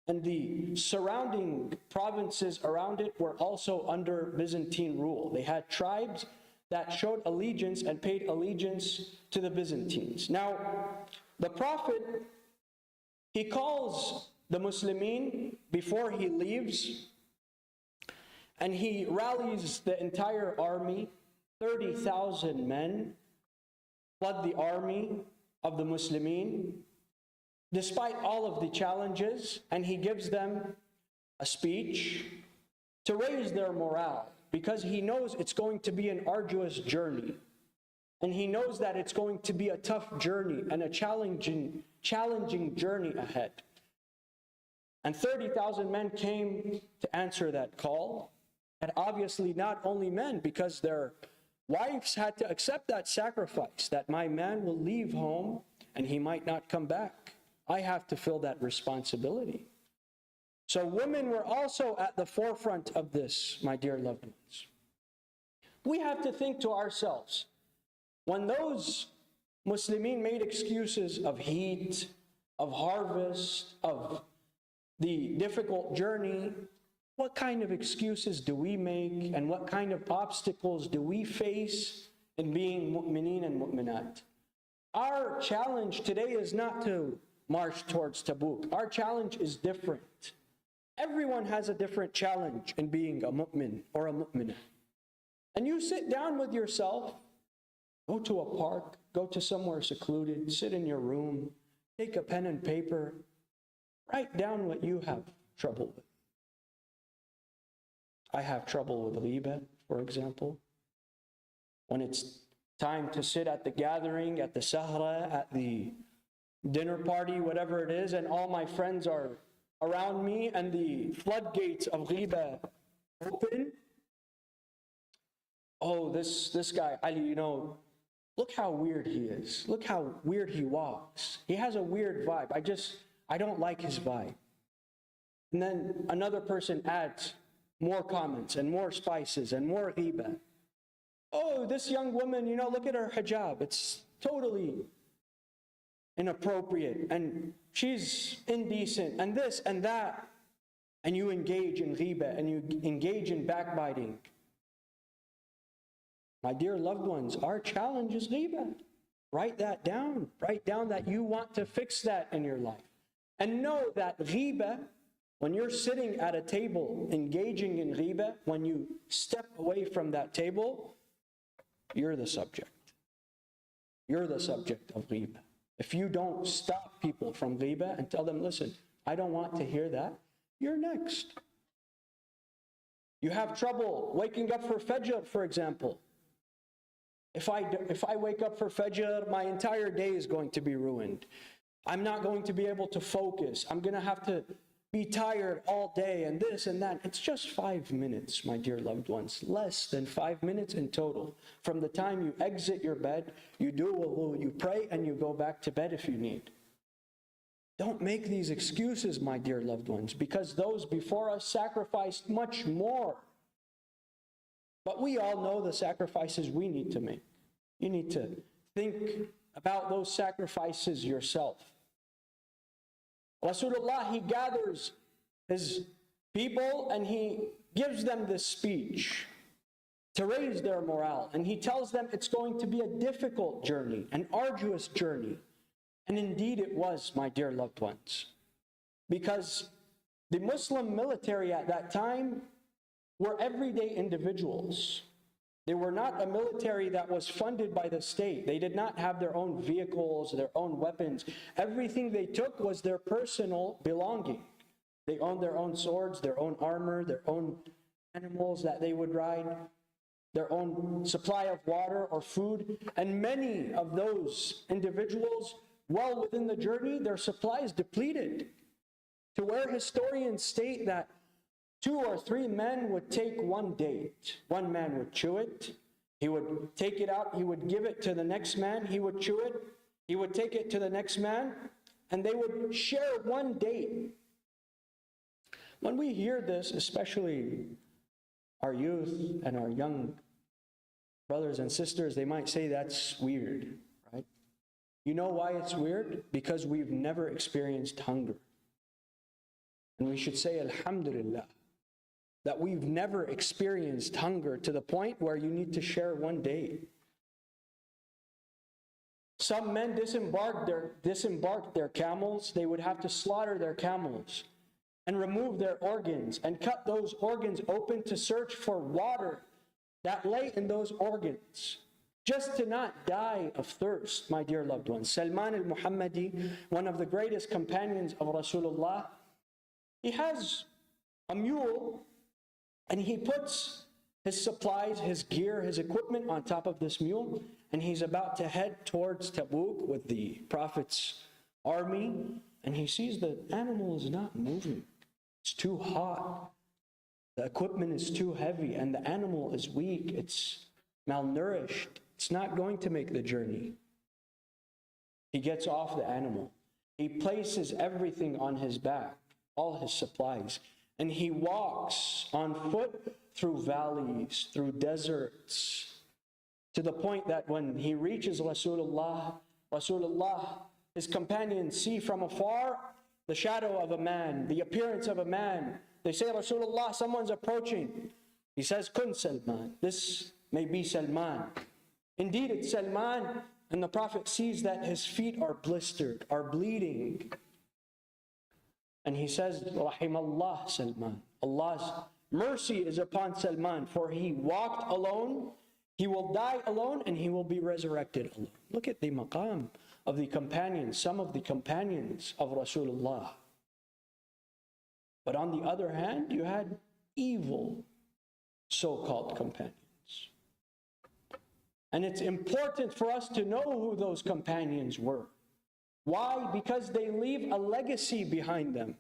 and the surrounding provinces around it were also under Byzantine rule. They had tribes that showed allegiance and paid allegiance to the Byzantines. Now, the Prophet, he calls the Muslimin before he leaves, and he rallies the entire army, 30,000 men, flood the army of the Muslimin, despite all of the challenges, and he gives them a speech to raise their morale, because he knows it's going to be an arduous journey. And he knows that it's going to be a tough journey and a challenging journey ahead. And 30,000 men came to answer that call. And obviously not only men, because their wives had to accept that sacrifice, that my man will leave home and he might not come back. I have to fill that responsibility. So women were also at the forefront of this, my dear loved ones. We have to think to ourselves, when those Muslimin made excuses of heat, of harvest, of the difficult journey, what kind of excuses do we make and what kind of obstacles do we face in being mu'mineen and mu'minat? Our challenge today is not to march towards Tabuk. Our challenge is different. Everyone has a different challenge in being a mu'min or a mu'minah. And you sit down with yourself, go to a park, go to somewhere secluded, sit in your room, take a pen and paper, write down what you have trouble with. I have trouble with ghibah, for example. When it's time to sit at the gathering, at the sahra, at the dinner party, whatever it is, and all my friends are around me and the floodgates of ghibah open. Oh, this guy, Ali, you know, look how weird he is. Look how weird he walks. He has a weird vibe. I don't like his vibe. And then another person adds more comments and more spices and more ghibah. Oh, this young woman, you know, look at her hijab. It's totally inappropriate and she's indecent and this and that. And you engage in ghibah and you engage in backbiting. My dear loved ones, our challenge is ghibah. Write that down. Write down that you want to fix that in your life. And know that ghibah, when you're sitting at a table engaging in ghibah, when you step away from that table, you're the subject. You're the subject of ghibah. If you don't stop people from ghibah and tell them, listen, I don't want to hear that, you're next. You have trouble waking up for Fajr, for example. If I wake up for Fajr, my entire day is going to be ruined. I'm not going to be able to focus. I'm going to have to be tired all day and this and that. It's just 5 minutes, my dear loved ones. Less than 5 minutes in total. From the time you exit your bed, you do wudu, you pray, and you go back to bed if you need. Don't make these excuses, my dear loved ones, because those before us sacrificed much more. But we all know the sacrifices we need to make. You need to think about those sacrifices yourself. Rasulullah, he gathers his people and he gives them this speech to raise their morale. And he tells them it's going to be a difficult journey, an arduous journey. And indeed it was, my dear loved ones. Because the Muslim military at that time were everyday individuals. They were not a military that was funded by the state. They did not have their own vehicles, their own weapons. Everything they took was their personal belonging. They owned their own swords, their own armor, their own animals that they would ride, their own supply of water or food. And many of those individuals, well within the journey, their supplies depleted, to where historians state that 2 or 3 men would take one date. One man would chew it. He would take it out. He would give it to the next man. He would chew it. He would take it to the next man. And they would share one date. When we hear this, especially our youth and our young brothers and sisters, they might say that's weird, right? You know why it's weird? Because we've never experienced hunger. And we should say, Alhamdulillah, that we've never experienced hunger to the point where you need to share one day. Some men disembarked their camels. They would have to slaughter their camels and remove their organs and cut those organs open to search for water that lay in those organs, just to not die of thirst, my dear loved ones. Salman al-Muhammadi, one of the greatest companions of Rasulullah, he has a mule and he puts his supplies, his gear, his equipment on top of this mule, and he's about to head towards Tabuk with the Prophet's army, and he sees the animal is not moving. It's too hot. The equipment is too heavy, and the animal is weak. It's malnourished. It's not going to make the journey. He gets off the animal. He places everything on his back, all his supplies, and he walks on foot through valleys, through deserts, to the point that when he reaches Rasulullah, his companions see from afar the shadow of a man, the appearance of a man. They say, Rasulullah, someone's approaching. He says, Kun Salman. This may be Salman. Indeed, it's Salman. And the Prophet sees that his feet are blistered, are bleeding. And he says, Rahimallah Salman. Allah's mercy is upon Salman, for he walked alone, he will die alone, and he will be resurrected alone. Look at the maqam of the companions, some of the companions of Rasulullah. But on the other hand, you had evil so-called companions. And it's important for us to know who those companions were. Why? Because they leave a legacy behind them.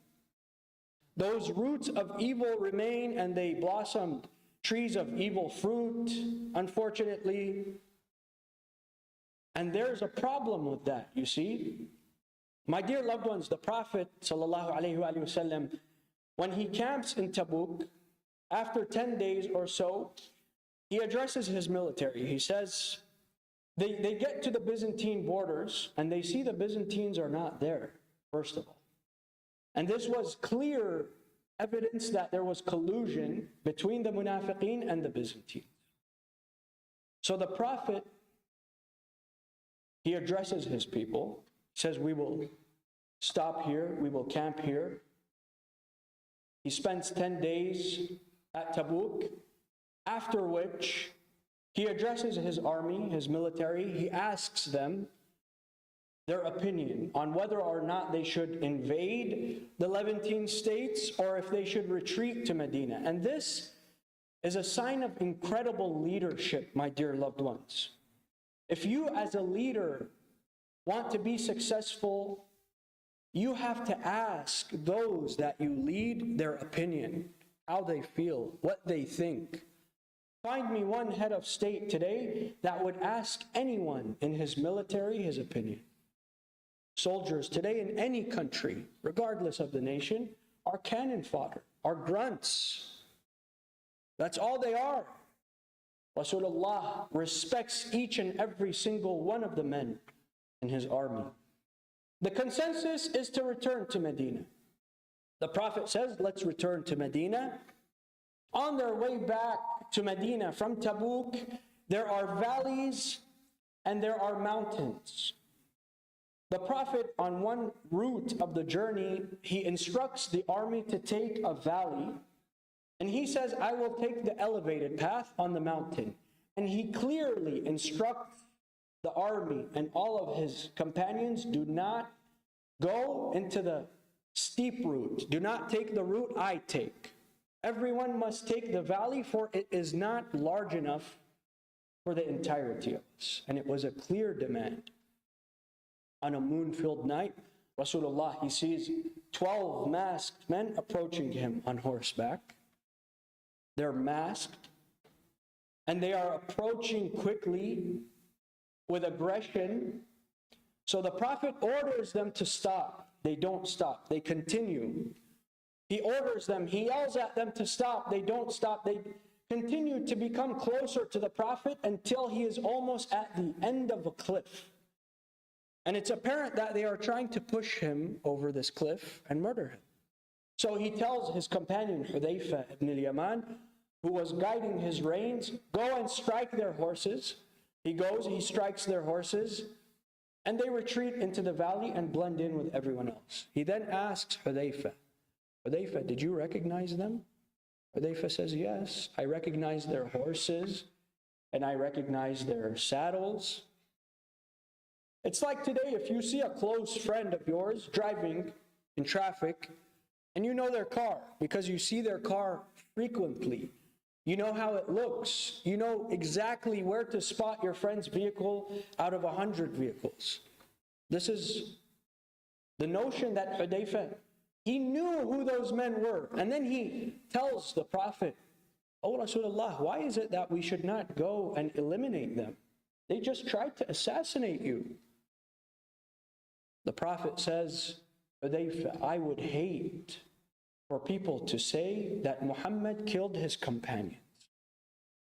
Those roots of evil remain, and they blossomed trees of evil fruit, unfortunately. And there's a problem with that, you see. My dear loved ones, the Prophet ﷺ, when he camps in Tabuk, after 10 days or so, he addresses his military. He says, they get to the Byzantine borders, and they see the Byzantines are not there, first of all. And this was clear evidence that there was collusion between the Munafiqeen and the Byzantines. So the Prophet, he addresses his people, says, we will stop here, we will camp here. He spends 10 days at Tabuk, after which he addresses his army, his military. He asks them their opinion on whether or not they should invade the Levantine states or if they should retreat to Medina. And this is a sign of incredible leadership, my dear loved ones. If you as a leader want to be successful, you have to ask those that you lead their opinion, how they feel, what they think. Find me one head of state today that would ask anyone in his military his opinion. Soldiers today in any country, regardless of the nation, are cannon fodder, are grunts. That's all they are. Rasulullah respects each and every single one of the men in his army. The consensus is to return to Medina. The Prophet says, let's return to Medina. On their way back to Medina from Tabuk, there are valleys and there are mountains. The Prophet, on one route of the journey, he instructs the army to take a valley, and he says, I will take the elevated path on the mountain. And he clearly instructs the army and all of his companions, do not go into the steep route. Do not take the route I take. Everyone must take the valley, for it is not large enough for the entirety of us. And it was a clear demand. On a moon-filled night, Rasulullah, he sees 12 masked men approaching him on horseback. They're masked, and they are approaching quickly with aggression. So the Prophet orders them to stop. They don't stop. They continue. He orders them. He yells at them to stop. They don't stop. They continue to become closer to the Prophet until he is almost at the end of a cliff. And it's apparent that they are trying to push him over this cliff and murder him. So he tells his companion, Hudayfa ibn al-Yaman, who was guiding his reins, go and strike their horses. He goes, he strikes their horses, and they retreat into the valley and blend in with everyone else. He then asks Hudayfa, Hudayfa, did you recognize them? Hudayfa says, yes, I recognize their horses and I recognize their saddles. It's like today, if you see a close friend of yours driving in traffic, and you know their car because you see their car frequently. You know how it looks. You know exactly where to spot your friend's vehicle out of 100 vehicles. This is the notion that Hudayfa, he knew who those men were. And then he tells the Prophet, "Oh Rasulullah, why is it that we should not go and eliminate them? They just tried to assassinate you." The Prophet says, "Hudayfa, I would hate for people to say that Muhammad killed his companions."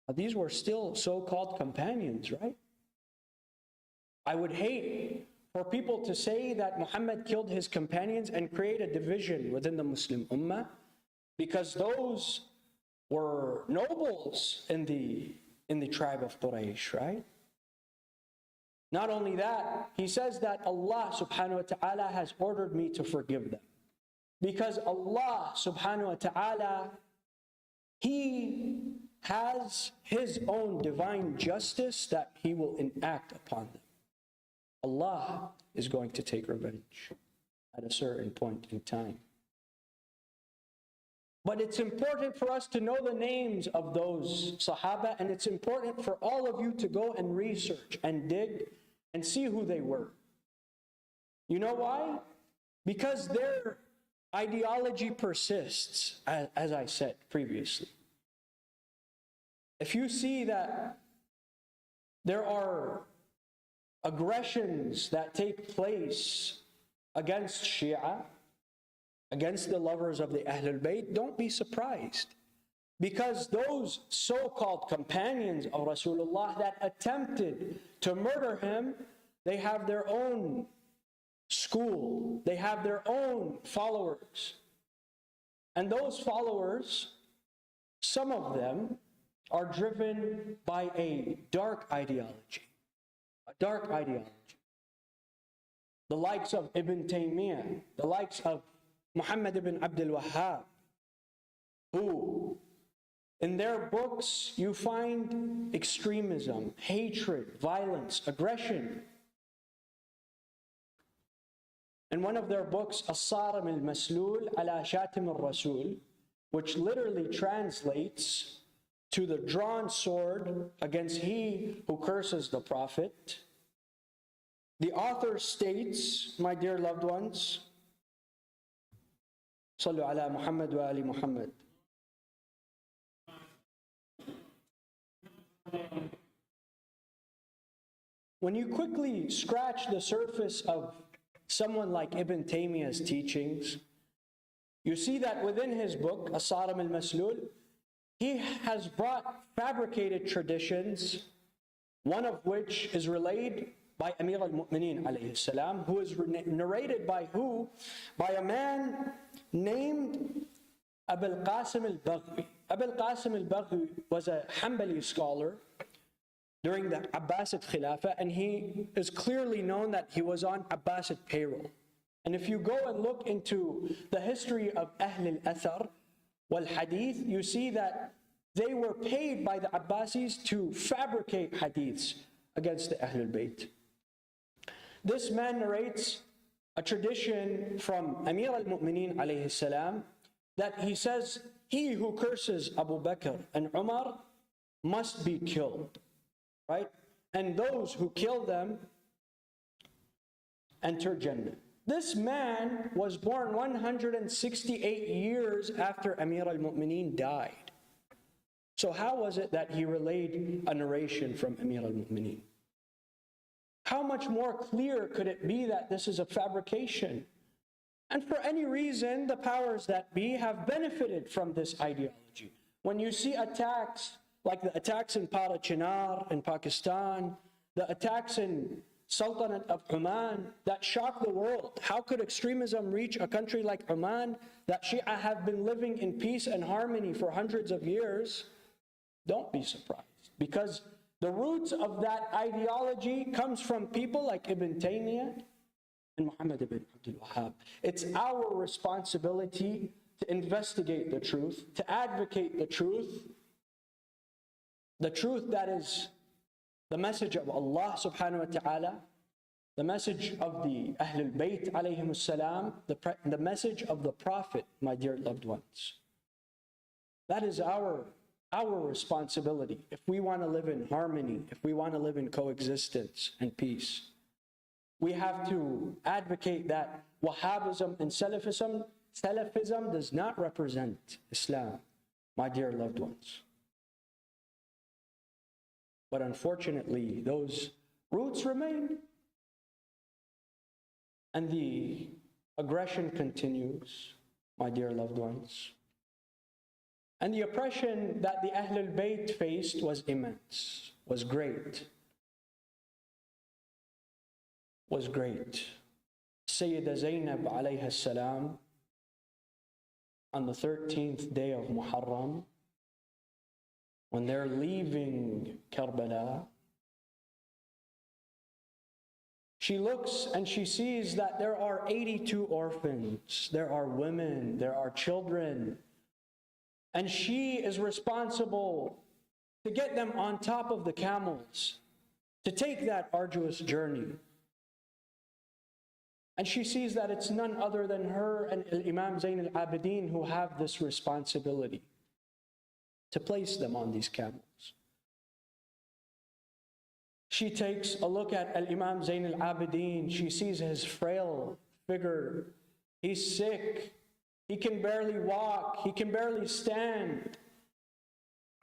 Now, these were still so-called companions, right? I would hate for people to say that Muhammad killed his companions and create a division within the Muslim Ummah, because those were nobles in the tribe of Quraysh, right? Not only that, he says that Allah subhanahu wa ta'ala has ordered me to forgive them. Because Allah subhanahu wa ta'ala, He has His own divine justice that He will enact upon them. Allah is going to take revenge at a certain point in time. But it's important for us to know the names of those Sahaba, and it's important for all of you to go and research and dig and see who they were. You know why? Because their ideology persists, as I said previously. If you see that there are aggressions that take place against Shia, against the lovers of the Ahlul Bayt, don't be surprised. Because those so-called companions of Rasulullah that attempted to murder him, they have their own school, they have their own followers. And those followers, some of them are driven by a dark ideology. A dark ideology. The likes of Ibn Taymiyyah, the likes of Muhammad ibn Abdul Wahhab, who in their books you find extremism, hatred, violence, aggression. In one of their books, As-Sarim al-Maslul ala Shatim al-Rasul, which literally translates to the drawn sword against he who curses the Prophet, the author states, my dear loved ones, Sallu ala Muhammad wa ali Muhammad. When you quickly scratch the surface of someone like Ibn Taymiyyah's teachings, you see that within his book, As-Sarim al-Maslul, he has brought fabricated traditions, one of which is relayed by Amir al-Mu'mineen alayhi salam, who is narrated by who? By a man named Abul Qasim al-Baghwi. Abul Qasim al-Baghwi was a Hanbali scholar during the Abbasid Khilafah, and he is clearly known that he was on Abbasid payroll. And if you go and look into the history of Ahl al-Athar wal-Hadith, you see that they were paid by the Abbasis to fabricate hadiths against the Ahlul Bayt. This man narrates a tradition from Amir al-Mu'mineen alayhi salam that he says, he who curses Abu Bakr and Umar must be killed, right? And those who kill them enter Jannah. This man was born 168 years after Amir al-Mu'mineen died. So how was it that he relayed a narration from Amir al-Mu'mineen? How much more clear could it be that this is a fabrication? And for any reason, the powers that be have benefited from this ideology. When you see attacks, like the attacks in Parachinar in Pakistan, the attacks in Sultanate of Oman that shocked the world. How could extremism reach a country like Oman that Shia have been living in peace and harmony for hundreds of years? Don't be surprised, because the roots of that ideology comes from people like Ibn Taymiyyah and Muhammad ibn Abdul Wahhab. It's our responsibility to investigate the truth, to advocate the truth, the truth that is the message of Allah subhanahu wa ta'ala, the message of the Ahlul Bayt alayhim salam, the message of the Prophet, my dear loved ones. That is our responsibility if we want to live in harmony, if we want to live in coexistence and peace. We have to advocate that Wahhabism and Salafism does not represent Islam, my dear loved ones. But unfortunately, those roots remain. And the aggression continues, my dear loved ones. And the oppression that the Ahlul Bayt faced was immense, was great. Sayyida Zainab alayha salam, on the 13th day of Muharram, when they're leaving Kerbala, she looks and she sees that there are 82 orphans, there are women, there are children, and she is responsible to get them on top of the camels, to take that arduous journey. And she sees that it's none other than her and Imam Zain al-Abidin who have this responsibility to place them on these camels. She takes a look at Imam Zain al-Abidin. She sees his frail figure. He's sick. He can barely walk. He can barely stand.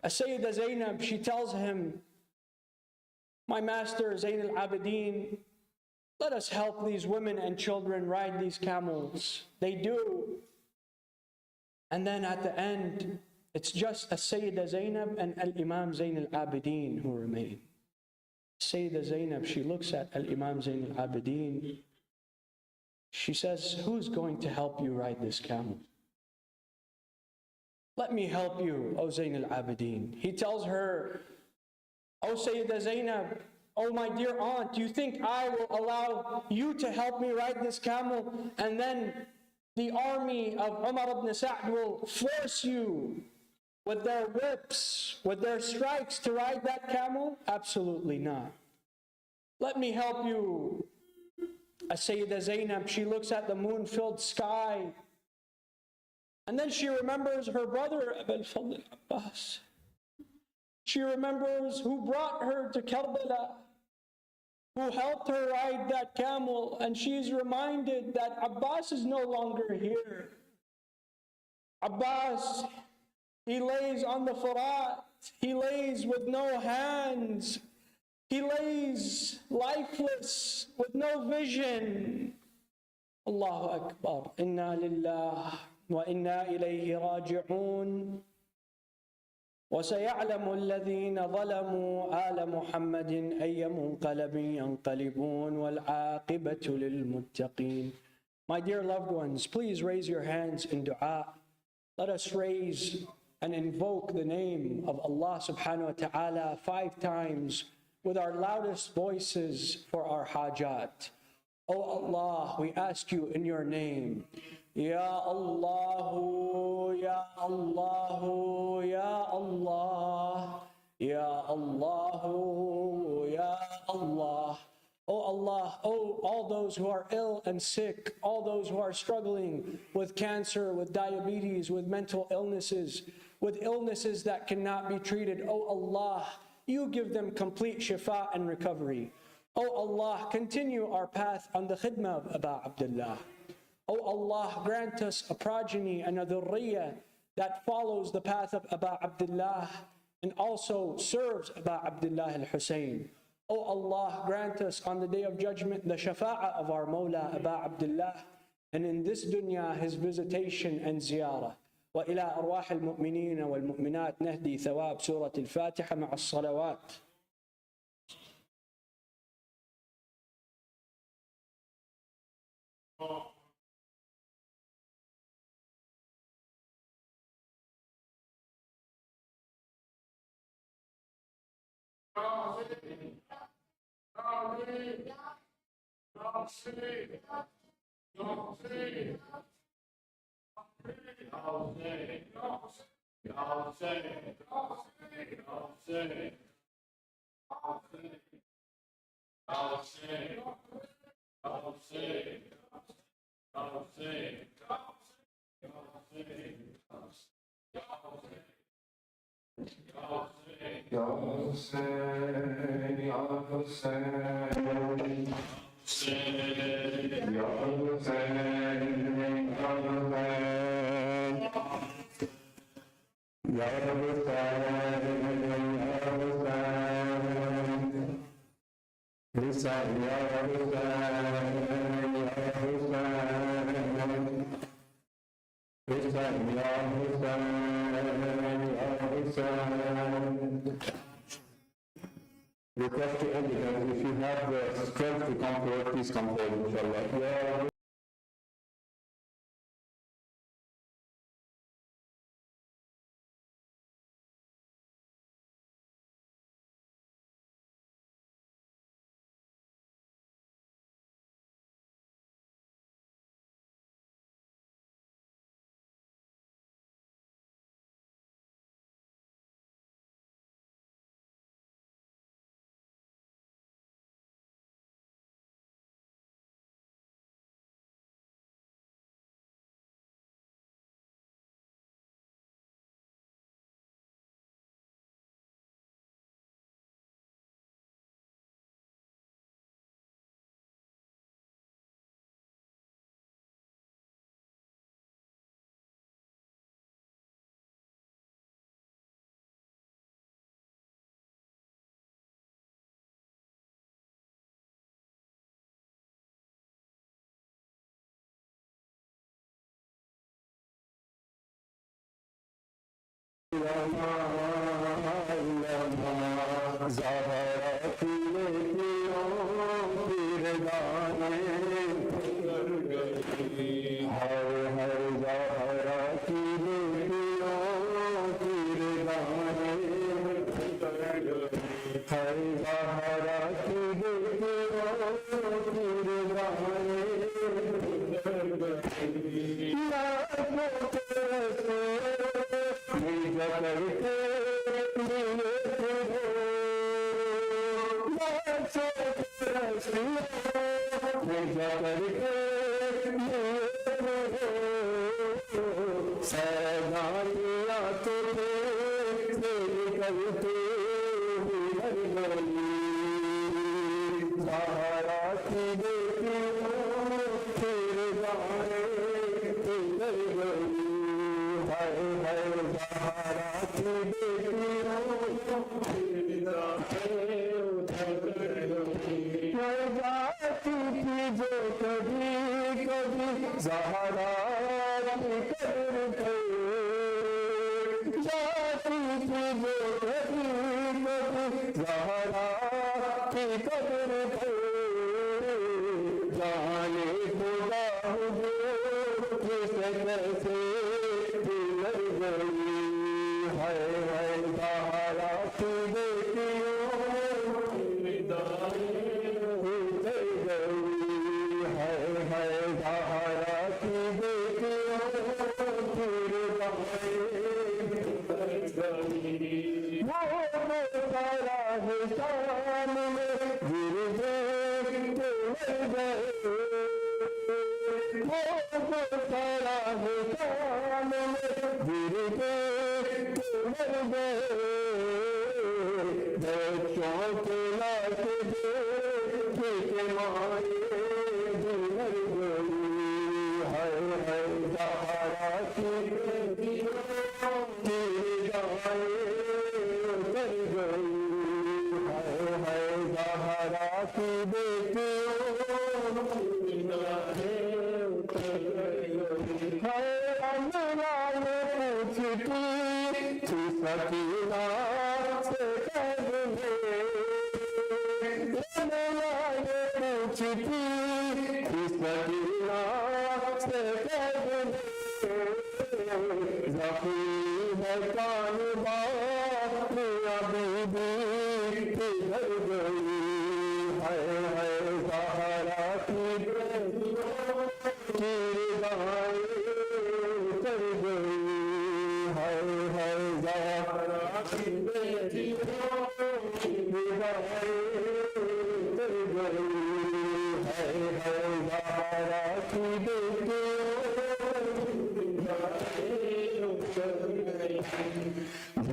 Sayyida Zainab, she tells him, my master Zain al-Abidin, let us help these women and children ride these camels. They do. And then at the end, it's just Sayyida Zainab and Imam Zain al-Abidin who remain. Sayyida Zainab, she looks at Imam Zain al-Abidin. She says, who's going to help you ride this camel? Let me help you, O Zain al-Abidin. He tells her, O Sayyida Zainab, oh my dear aunt, do you think I will allow you to help me ride this camel and then the army of Umar ibn Sa'd will force you with their whips, with their strikes to ride that camel? Absolutely not. Let me help you. Sayyida Zainab, she looks at the moon-filled sky and then she remembers her brother Abu al-Fadl Abbas. She remembers who brought her to Kerbala, who helped her ride that camel, and she's reminded that Abbas is no longer here. Abbas, he lays on the Furat, he lays with no hands, he lays lifeless with no vision. Allahu Akbar. Inna lillah wa inna ilayhi raji'un. وسيعلم الذين ظلموا آل محمد أي منقلب ينقلبون والعاقبة للمتقين. My dear loved ones, please raise your hands in dua. Let us raise and invoke the name of Allah subhanahu wa ta'ala 5 times with our loudest voices for our hajat. O Allah, we ask you in your name, Ya Allah, Ya Allah, Ya Allah, Ya Allah, Ya Allah. Oh Allah, oh all those who are ill and sick, all those who are struggling with cancer, with diabetes, with mental illnesses, with illnesses that cannot be treated. Oh Allah, you give them complete shifa and recovery. Oh Allah, continue our path on the khidmah of Aba Abdullah. Oh Allah, grant us a progeny and a dhurriyyah that follows the path of Aba Abdullah and also serves Aba Abdullah al-Hussein. Oh Allah, grant us on the day of judgment the shafa'ah of our Mawla Aba Abdullah, and in this dunya his visitation and ziyarah. وإلى أرواح المؤمنين والمؤمنات نهدي ثواب سورة الفاتحة مع الصلوات. Request to everyone, if you have the strength to come forward, please come forward, inshallah.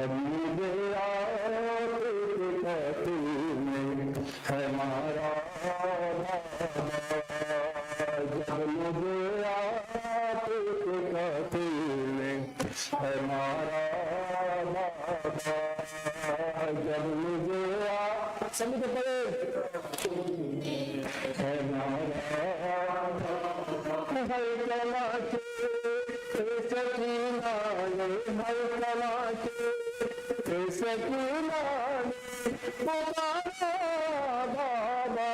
जब मुझे आपके कातिल में है मारा जब मुझे आपके कातिल में है मारा जब मुझे सभी को पढ़े है मारा हर कला के सकीना ने हर कला के सकीना ने पुकारा बाबा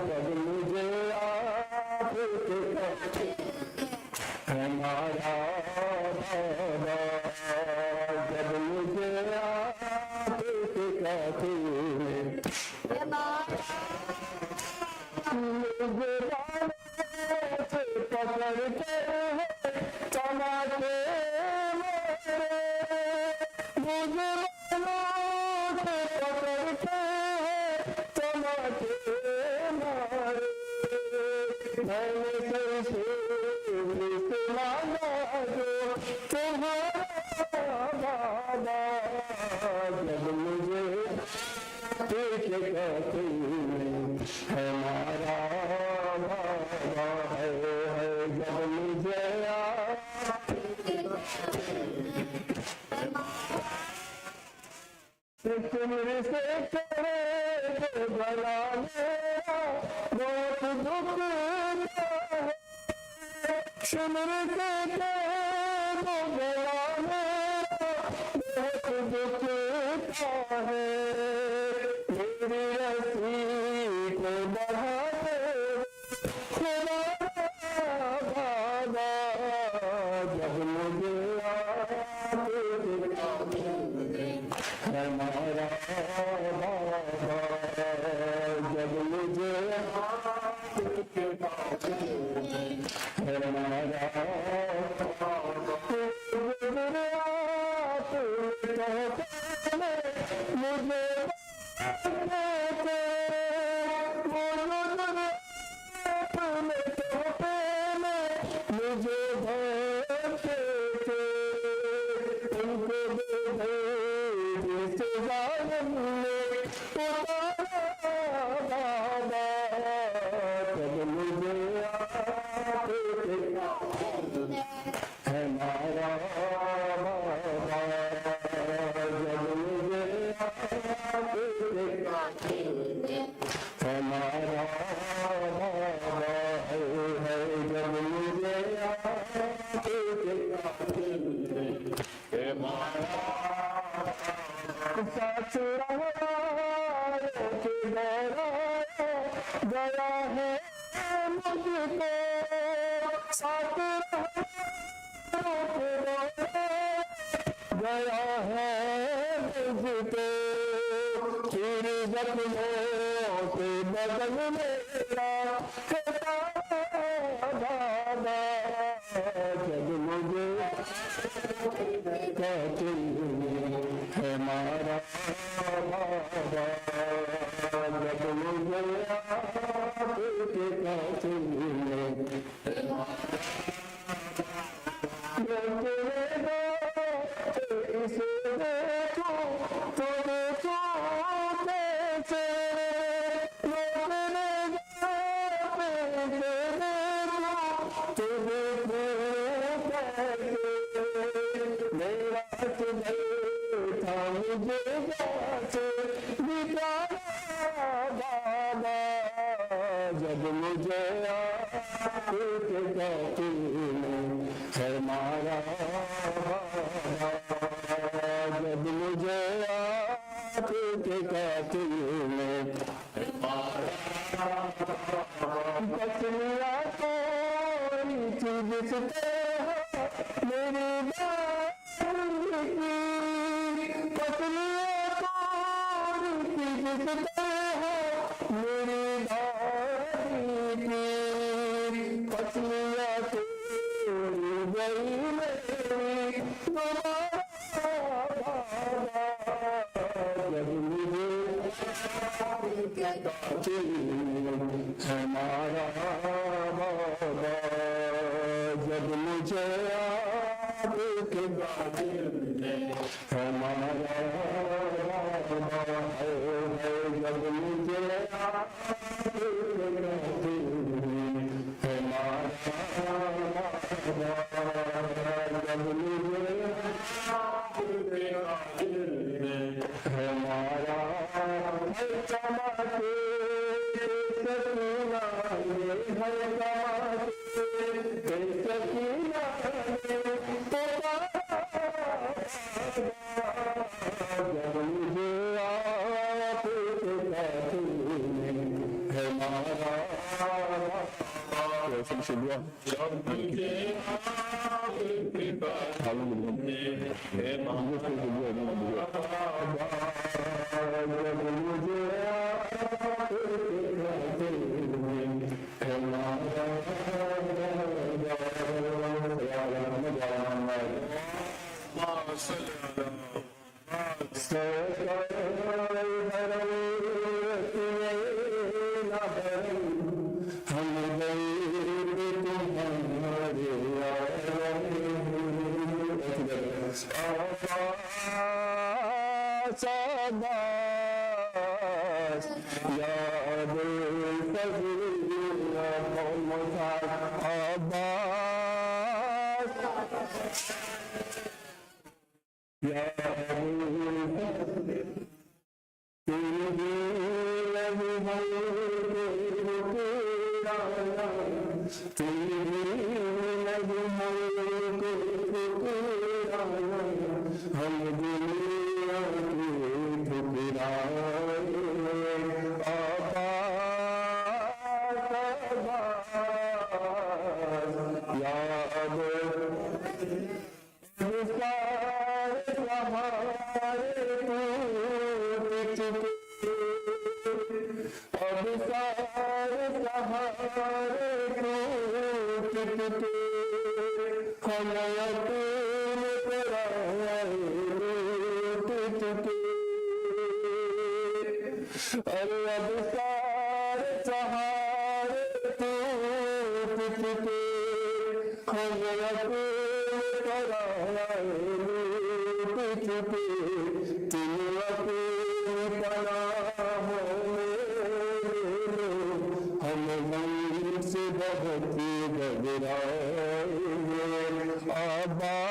जब मुझे आपके है मारा बाबा जब मुझे आपके कातिल में मुझे से पकड़ते चलाते मुझे से पकड़ते चलाते मारे मैंने कैसे मांगा जो तुम्हारा बाबा जब मुझे के कातिल है मारा बाबा है जब मुझे सिमर से करे भला मेरा बहुत दुख सिमर से करे भला मेरा बहुत दुख है मेरी रस्सी को बढ़ा दे खुदा बाबा जब मुझे है मारा बाबा जब मुझे है मारा मुझे मुझे भरते थे उनको जिस जालिम ने उतारा बाबा जब मुझे आपके है मारा बाबा जब मुझे आपके है मारा बाबा है जब मुझे आपके है मारा साथ रहा के गया है मुझको साथ गया है मुझको फिर जख्मों के बदल मेरा बाबा जब मुझे कातिल है मारा बाबा जब मुझे आपके कातिल इसे देखो तो देखो कैसे तो देखो मेरा तुम्हें था मुझे से बिताया बाबा जब मुझे आपके कातिल है मारा जब मुझे आपके कातिल पसलिया कोई चीज से मेरी पसलिया कोई चीज से मेरी पसलिया कोई गई मेरी जब मुझे है मारा बाबा जब मुझे आपके गादिर में हमारा बाबा है जब मुझे आपके गादिर में हमारा बाबा जब मुझे आपके गादिर में हमारा है चमके सकीना ये है चमके सकीना जब मुझे आपके गादिर में हमारा सबसे दुआ जब मुझे आपके गादिर में हमारा जब मुझे आपके गादिर में हमारा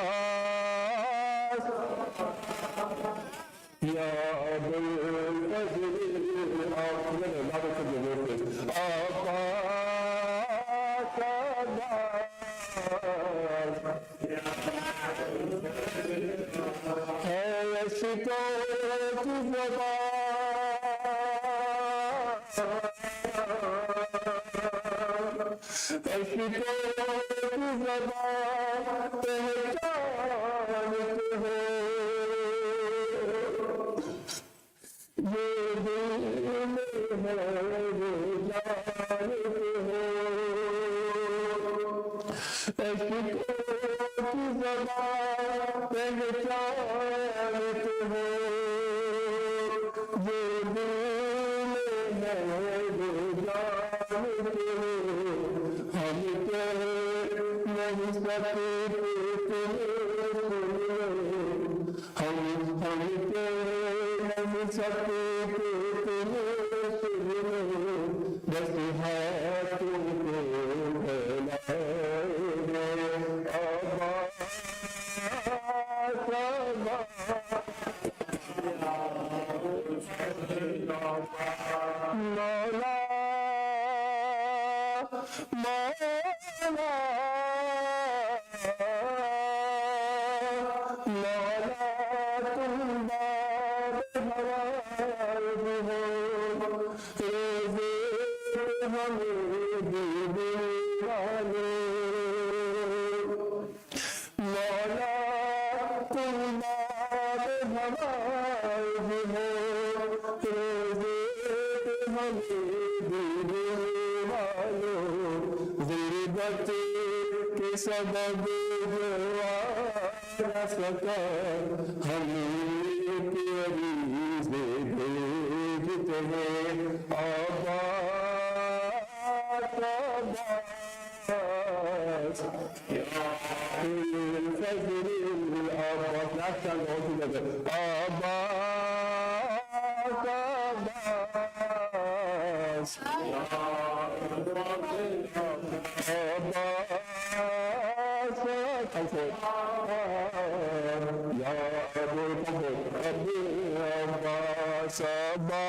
सबब सका हमें तेरी से भेजते हैं आबाद الفجر الأباس. Last time all together. Abbas, Abbas. Comfort. Ya Abu Comfort. Abu Abbas, Abbas.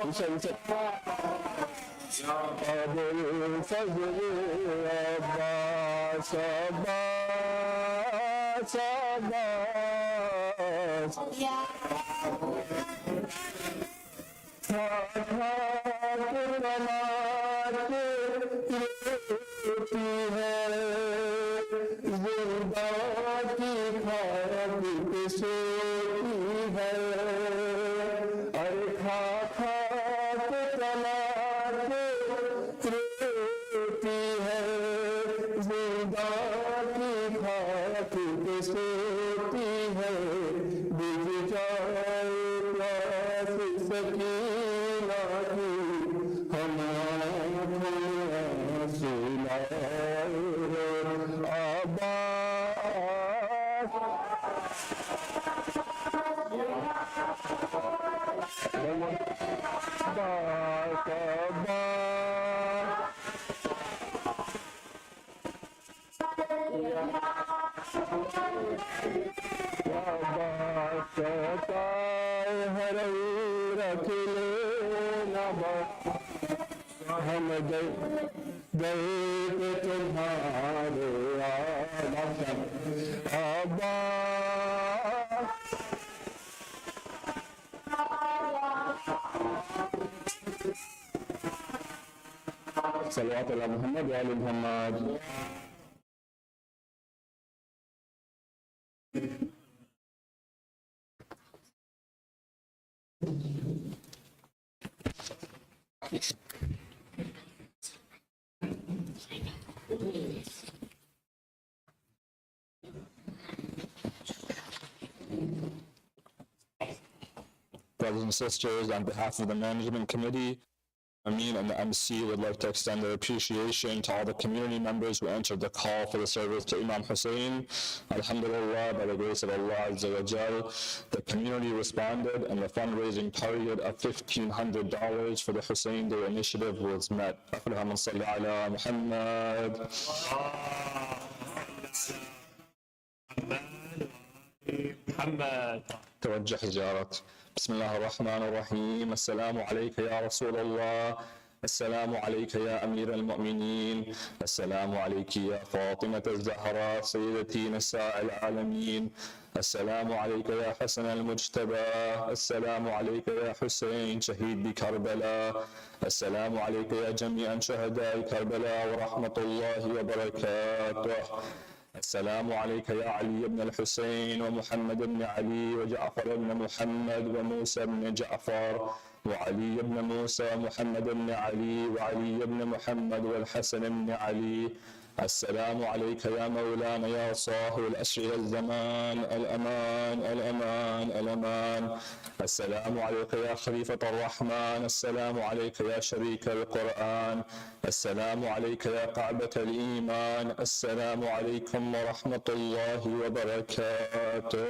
You said. Abu Fazl, Abbas, Abbas, Abbas. صلوات على محمد وآل محمد. Brothers and sisters, on behalf of the Management Committee, Amin and the MC would like to extend their appreciation to all the community members who answered the call for the service to Imam Hussein. Alhamdulillah, by the grace of Allah Azza wa Jal, the community responded and the fundraising target of $1,500 for the Hussein Day initiative was met. Allahumma salli ala Muhammad. توجه حجارة. بسم الله الرحمن الرحيم. السلام عليك يا رسول الله. السلام عليك يا أمير المؤمنين. السلام عليك يا فاطمة الزهراء سيدتي نساء العالمين. السلام عليك يا حسن المجتبى. السلام عليك يا حسين شهيد بكربلاء. السلام عليك يا جميع شهداء كربلاء ورحمة الله وبركاته. السلام عليك يا علي بن الحسين ومحمد بن علي وجعفر بن محمد وموسى بن جعفر وعلي بن موسى ومحمد بن علي وعلي بن محمد والحسن بن علي. السلام عليك يا مولانا يا صاحب الأشرية الزمان الأمان الأمان الأمان. السلام عليك يا خليفة الرحمن. السلام عليك يا شريك القرآن. السلام عليك يا قعبة الإيمان. السلام عليكم ورحمة الله وبركاته.